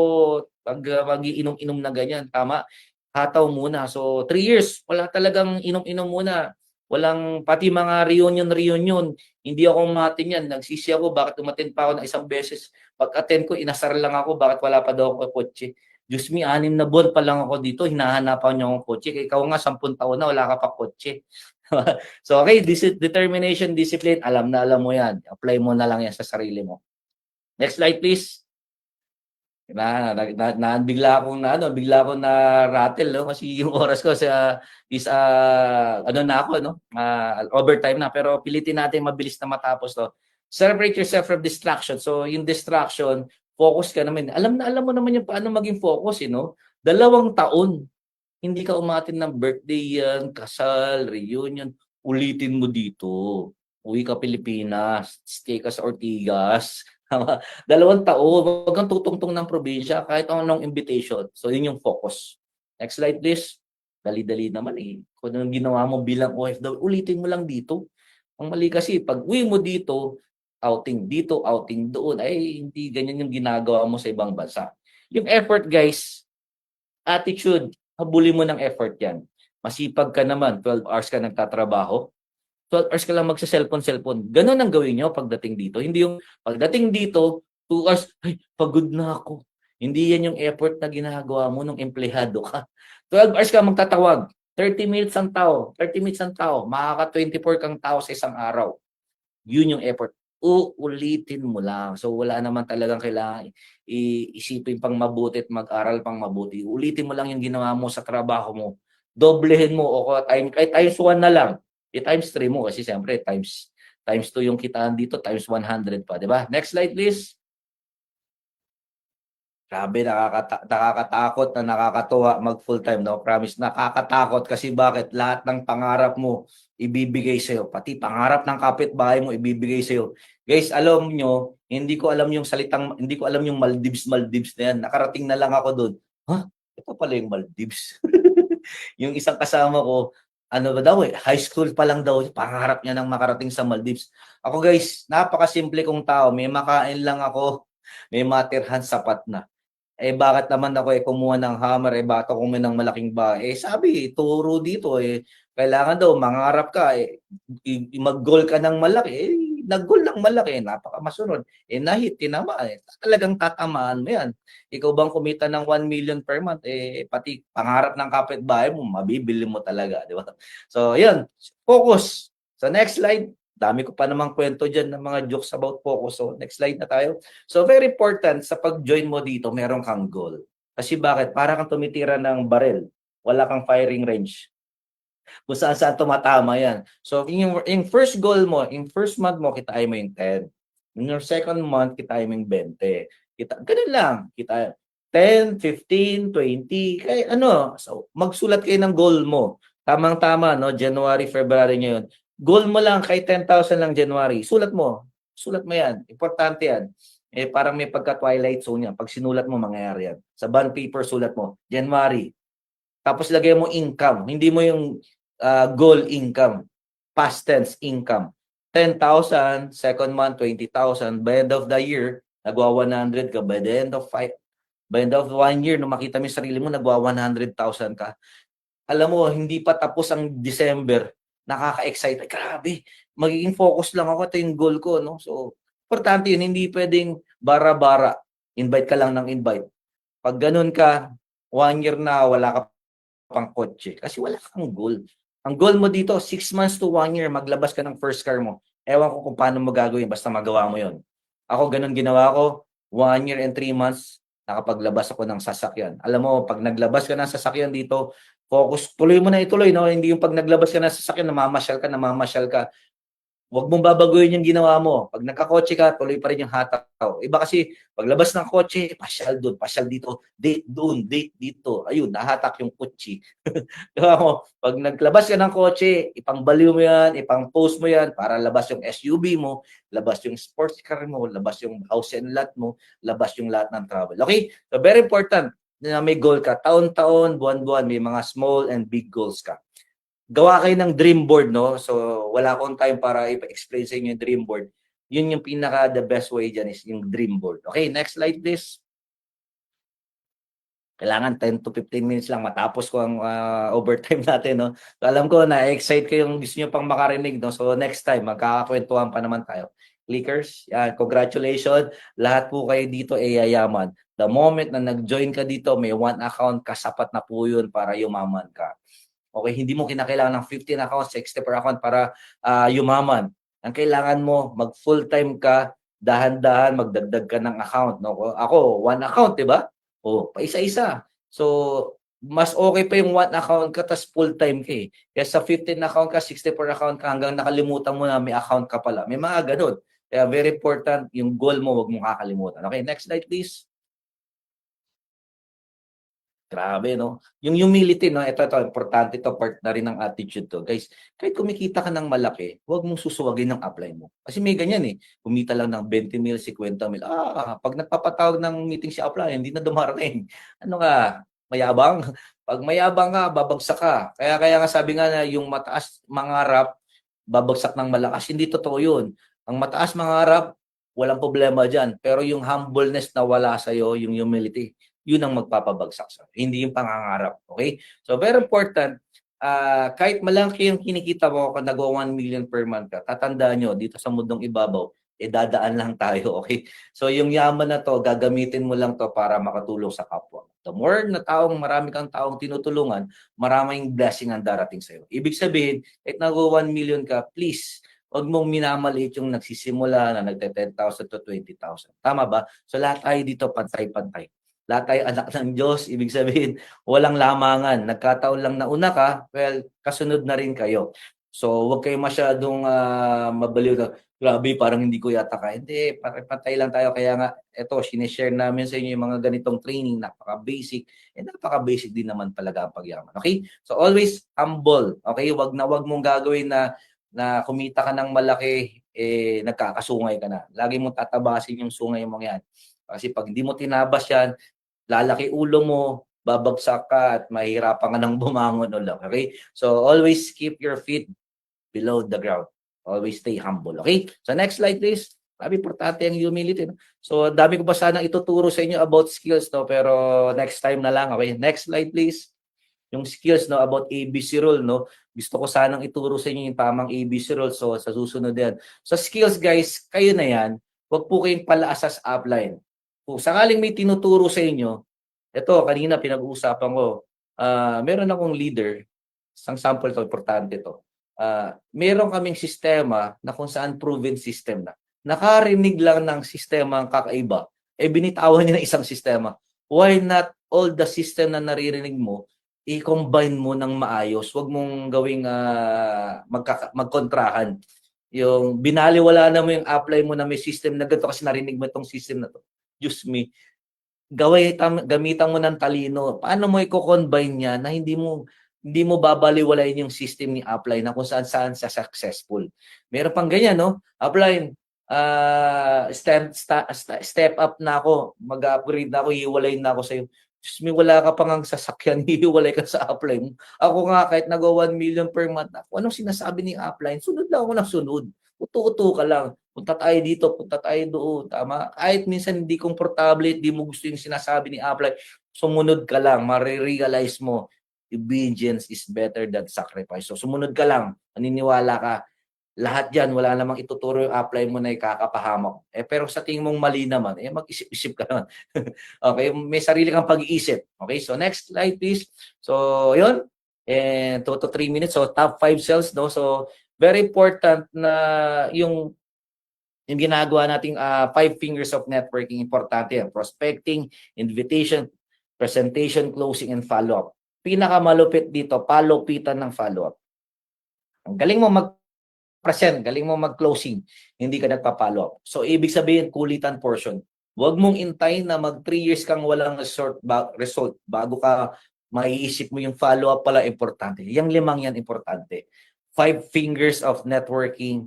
mag-iinom-inom na ganyan, tama, hataw muna. So 3 years wala talagang inom-inom muna, walang pati mga reunion, hindi ako umattend niyan. Nagsisi ako bakit umattend pa ako ng isang beses. Pag-attend ko inasar lang ako bakit wala pa daw akong kotse. Diyos me, 6 na buwan pa lang ako dito hinahanapan niyo akong kotse, ikaw nga 10 taon na wala ka pa kotse. So okay, determination, discipline, alam na alam mo 'yan, apply mo na lang 'yan sa sarili mo. Next slide please. Bigla akong na-rattle 'no, kasi yung oras ko ano na ako 'no, overtime na pero pilitin natin mabilis na matapos 'to. Separate yourself from distraction. So yung distraction, focus ka naman. Alam na alam mo naman yung paano maging focus, 'no? 2 taon hindi ka umattend ng birthday 'yan, kasal, reunion, ulitin mo dito. Uwi ka Pilipinas, stay ka sa Ortigas, tama, 2 taon, wag kang tutungtong ng probinsya kahit anong invitation. So yun yung focus. Next slide please. Dali-dali naman, eh. Kung anong ginawa mo bilang OFW, ulitin mo lang dito. Ang mali kasi pag-uwi mo dito, outing dito, outing doon, ay hindi ganyan yung ginagawa mo sa ibang bansa. Yung effort, guys, attitude, habulin mo ng effort yan. Masipag ka naman, 12 hours ka nagtatrabaho, 12 hours ka lang magsa-cellphone. Ganun ang gawin nyo pagdating dito. Hindi yung pagdating dito, 2 hours, ay, pagod na ako. Hindi yan yung effort na ginagawa mo nung empleyado ka. 12 hours ka magtatawag, 30 minutes ang tao, 30 minutes ang tao, makaka-24 kang tao sa isang araw. Yun yung effort. Uulitin mo lang. So wala naman talagang kailangan isipin pang mabuti at mag-aral pang mabuti. Ulitin mo lang yung ginawa mo sa trabaho mo. Doblehin mo o kahit times 1 na lang. I-times 3 mo kasi siyempre times 2 yung kitaan dito, times 100 pa, di ba? Next slide please. Grabe, nakakatakot na nakakatuwa mag full-time, no? Promise, nakakatakot kasi bakit? Lahat ng pangarap mo ibibigay sa'yo. Pati pangarap ng kapitbahay mo ibibigay sa'yo. Guys, alam nyo, hindi ko alam yung Maldives na yan. Nakarating na lang ako doon. Ha? Ito pala yung Maldives. Yung isang kasama ko, ano ba daw high school pa lang daw, pangarap niya nang makarating sa Maldives. Ako guys, napakasimple kong tao. May makain lang ako, may matirhan, sapat na. Bakit naman ako kumuha ng hammer, bakit ako kumuha ng malaking bahay? Sabi, turo dito, kailangan daw mangarap ka, mag-goal ka ng malaki. Nag-goal ng malaki, napakamasunod. Nahit, tinamaan. Talagang tatamaan mo yan. Ikaw bang kumita ng 1 million per month, pati pangarap ng kapitbahay mo, mabibili mo talaga, di ba? So, yun, focus. So, next slide. Dami ko pa namang kwento dyan ng mga jokes about focus. So, next slide na tayo. So, very important sa pag-join mo dito, meron kang goal. Kasi bakit? Para kang tumitira ng baril. Wala kang firing range. Kung saan-saan tumatama yan. So, yung first goal mo, yung first month mo, kitain mo yung 10. In your second month, kitain mo yung 20. Ganun lang. Kita 10, 15, 20. Kaya ano, so, magsulat kayo ng goal mo. Tamang-tama, no? January, February ngayon. Goal mo lang kay 10,000 lang January. Sulat mo. Sulat mo yan. Importante yan. Parang may pagka-twilight zone yan. Pag sinulat mo, mangyayari yan. Sa bond paper, sulat mo. January. Tapos lagay mo income. Hindi mo yung goal income. Past tense income. 10,000, second month, 20,000. By end of the year, nagwa 100 ka. By the end of 1 year, nung makita mo yung sarili mo, nagwa 100,000 ka. Alam mo, hindi pa tapos ang December, nakaka-excite. Grabe, magiging focus lang ako. Ito yung goal ko, no? So, importante yun. Hindi pwedeng bara-bara. Invite ka lang ng invite. Pag ganun ka, 1 year na wala ka pang kotse. Kasi wala kang goal. Ang goal mo dito, 6 months to 1 year, maglabas ka ng first car mo. Ewan ko kung paano mo gagawin, basta magawa mo yon. Ako, ganun ginawa ko. 1 year and 3 months, nakapaglabas ako ng sasakyan. Alam mo, pag naglabas ka ng sasakyan dito, focus, tuloy mo na ituloy, no? Hindi yung pag naglabas ka ng sasakyan, namamasyal ka. Huwag mong babaguhin yung ginawa mo. Pag nagkakotse ka, tuloy pa rin yung hataw. Iba kasi, paglabas ng kotse, pasyal doon, pasyal dito, date doon, date dito. Ayun, nahatak yung kotse. Diba mo? Pag naglabas ka ng kotse, ipangbaliw mo yan, ipang-post mo yan, para labas yung SUV mo, labas yung sports car mo, labas yung house and lot mo, labas yung lahat ng travel. Okay? So, very important na may goal ka. Taon-taon, buwan-buwan, may mga small and big goals ka. Gawa kayo ng dream board, no? So, wala akong time para i-explain sa inyo yung dream board. Yun yung pinaka the best way dyan is yung dream board. Okay, next slide please. Kailangan 10 to 15 minutes lang matapos ko ang overtime natin, no? So, alam ko na-excite kayo yung gusto nyo pang makarinig, no? So, next time, magkakakwentuhan pa naman tayo. Clickers, yan, congratulations. Lahat po kayo dito ay yayaman. The moment na nag-join ka dito, may 1 account, kasapat na po yun para yumaman ka. Okay, hindi mo kinakailangan ng 15 accounts, 60 per account para yumaman. Ang kailangan mo, mag full-time ka, dahan-dahan magdagdag ka ng account, no? Ako, 1 account, 'di ba? O, paisa-isa. So, mas okay pa yung 1 account ka tas full-time ka eh. Kaya sa 15 account ka, 60 per account ka, hanggang nakalimutan mo na may account ka pala. May mga ganun. Kaya very important, yung goal mo, wag mong kakalimutan. Okay, next slide please. Grabe 'no, yung humility 'no, ito importante 'to, part na rin ng attitude 'to. Guys, kahit kumikita ka ng malaki, huwag mong susuwagin ang upline mo. Kasi may ganyan, kumita lang ng 20,000, 50,000, 'pag nagpapatawag ng meeting si upline hindi na dumarating. Ano ka, mayabang? 'Pag mayabang ka, babagsak ka. Kaya nga sabi nga na yung mataas mangarap, babagsak ng malakas, hindi totoo yun. Ang mataas mangarap, walang problema diyan, pero yung humbleness na wala sa'yo, yung humility, yun ang magpapabagsak sa hindi yung pangangarap. Okay? So very important, kahit malaki yung kinikita mo kung nagawa 1 million per month ka, tatandaan nyo, dito sa mundong ibabaw, dadaan lang tayo, okay? So yung yaman na to, gagamitin mo lang to para makatulong sa kapwa. The more na marami kang taong tinutulungan, maraming blessing ang darating sa'yo. Ibig sabihin, kahit nagawa 1 million ka, please, huwag mong minamaliit yung nagsisimula na nagte-10,000 to 20,000. Tama ba? So lahat tayo dito pantay-pantay. Lahat tayo anak ng Diyos, ibig sabihin, walang lamangan. Nagkataon lang na una ka, well, kasunod na rin kayo. So, huwag kayo masyadong mabaliw na, grabe, parang hindi ko yata kaya. Hindi, patay lang tayo. Kaya nga, ito, sinishare namin sa inyo yung mga ganitong training, napaka-basic. Napaka-basic din naman talaga ang pagyaman. Okay? So, always humble. Okay? Wag mong gagawin na kumita ka ng malaki, nagkakasungay ka na. Lagi mong tatabasin yung sungay mo yan. Kasi pag hindi mo tinabas yan, lalaki ulo mo, babagsak ka at mahihirapan ka ng bumangon ulit. Okay? So, always keep your feet below the ground. Always stay humble. Okay? So, next slide please. Sabi, importante ang humility. No? So, dami ko pa sanang ituturo sa inyo about skills, no? Pero next time na lang. Okay? Next slide please. Yung skills, no, about ABC rule, no? Gusto ko sanang ituro sa inyo yung tamang ABC rule. So, sa susunod yan. So, skills, guys, kayo na yan. Huwag po kayong palaasas upline. Kung sakaling may tinuturo sa inyo, ito, kanina pinag-uusapan ko, meron akong leader, isang sample to, importante to. Meron kaming sistema na kung saan proven system na. Nakarinig lang ng sistema ang kakaiba, binitawan niya ng isang sistema. Why not all the system na naririnig mo, i-combine mo ng maayos? Huwag mong gawing magkontrahan. Yung binaliwala na mo yung apply mo na may system na ganito kasi narinig mo itong system na to. Diyos me, gamitan mo ng talino. Paano mo i-combine niya na hindi mo babaliwalayin yung system ni upline na kung saan sa successful. Meron pang ganyan, no? Upline, step up na ako, mag-upgrade na ako, hiwalayin na ako sa'yo. Diyos me, wala ka pang ang sasakyan, hihiwalay ka sa upline. Ako nga, kahit nagawa 1 million per month, anong sinasabi ni upline? Sunod lang ako ng sunod. Uto-uto ka lang. Punta tayo dito, punta tayo doon. Tama? Kahit minsan hindi komportable, hindi mo gusto yung sinasabi ni upline, sumunod ka lang, marirealize mo, obedience is better than sacrifice. So sumunod ka lang, naniniwala ka, lahat yan, wala namang ituturo yung upline mo na ikakapahamak. Pero sa tingin mong mali naman, mag-isip-isip ka naman. Okay, may sarili kang pag-iisip. Okay, so next slide please. So yun, 2 to 3 minutes. So top 5 cells, no? So very important na yung ginagawa nating 5 fingers of networking, importante yan. Prospecting, invitation, presentation, closing, and follow-up. Pinakamalupit dito, palupitan ng follow-up. Ang galing mo mag-present, galing mo mag-closing, hindi ka nagpa-follow up. So, ibig sabihin, kulitan portion. Huwag mong intayin na mag 3 years kang walang result bago ka maiisip mo yung follow-up pala importante. Yung 5 yan importante. 5 fingers of networking,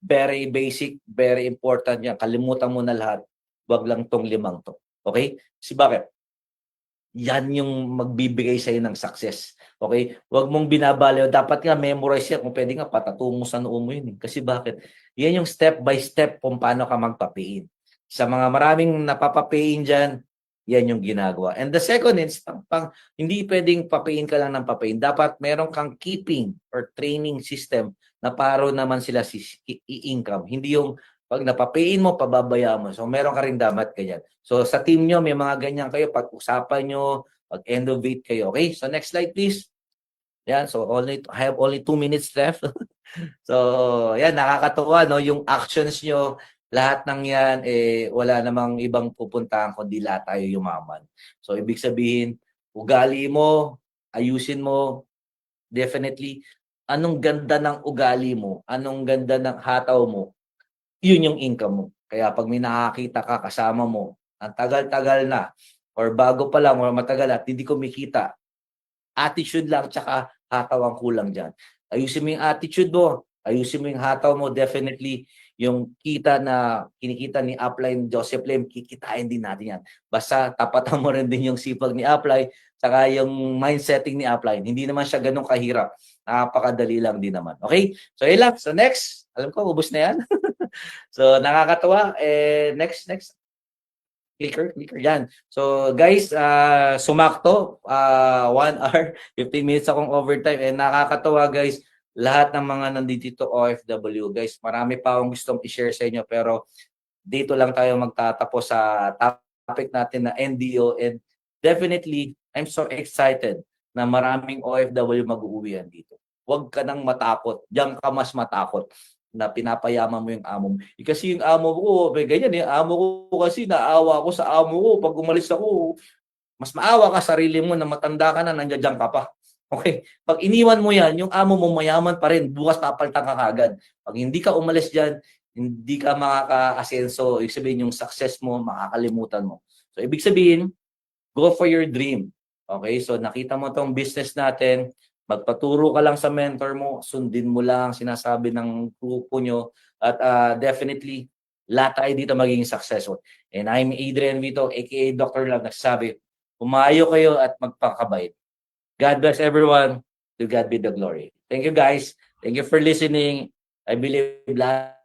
very basic, very important yan. Kalimutan mo na lahat. Huwag lang tong 5 to. Okay? Kasi bakit? Yan yung magbibigay sa'yo ng success. Okay? Huwag mong binabaliw. Dapat nga memorize yan. Kung pwede nga, patatuo mo sa noo mo yun. Kasi bakit? Yan yung step by step kung paano ka magpapain. Sa mga maraming napapapain dyan, yan yung ginagawa. And the second is, hindi pwedeng papain ka lang ng papain. Dapat meron kang keeping or training system na paro naman sila i-income. Hindi yung pag napapain mo, pababayaan mo. So, meron ka rin dapat ganyan. So, sa team nyo, may mga ganyan kayo. Pag-usapan nyo, pag-innovate kayo. Okay? So, next slide, please. Yan. So, I have only 2 minutes left. So, yan. Nakakatuwa, no? Yung actions nyo, lahat ng yan, wala namang ibang pupuntahan kundi lahat tayo yumaman. So, ibig sabihin, ugali mo, ayusin mo, definitely, anong ganda ng ugali mo, anong ganda ng hataw mo, yun yung income mo. Kaya pag may nakakita ka kasama mo, ang tagal-tagal na, or bago pa lang, or matagal at hindi kumikita, attitude lang, tsaka hataw ang kulang dyan. Ayusin mo yung attitude mo, ayusin mo yung hataw mo, definitely, yung kita na kinikita ni Upline, Joseph Lim, kikitain din natin yan. Basta tapatan mo rin din yung sipag ni Upline, saka yung mindsetting ni Upline. Hindi naman siya ganun kahirap. Napakadali lang din naman. Okay? So, yun lang. So, next. Alam ko, ubos na yan. So, nakakatawa. Next. Clicker yan. So guys, sumakto, 1 hour, 15 minutes akong overtime, and nakakatawa guys, lahat ng mga nandito OFW guys, marami pa akong gustong i-share sa inyo, pero dito lang tayo magtatapos sa topic natin na NDO, and definitely, I'm so excited na maraming OFW mag-uuwihan dito. Huwag ka nang matakot, diyan ka mas matakot na pinapayaman mo yung amo mo. Kasi yung amo ko, may ganyan amo ko kasi naawa ako sa amo ko. Pag umalis ako, mas maawa ka sarili mo na matanda ka na, nandiyan ka pa. Okay? Pag iniwan mo yan, yung amo mo mayaman pa rin, bukas papalitan ka kagad. Pag hindi ka umalis dyan, hindi ka makaka-asenso. Ibig sabihin yung success mo, makakalimutan mo. So, ibig sabihin, go for your dream. Okay? So, nakita mo tong business natin, magpaturo ka lang sa mentor mo, sundin mo lang sinasabi ng grupo nyo, at definitely, lahat tayo dito magiging successful. And I'm Adrian Vito, aka Dr. Love, nagsasabi, umayo kayo at magpakabait. God bless everyone. To God be the glory. Thank you guys. Thank you for listening. I believe lahat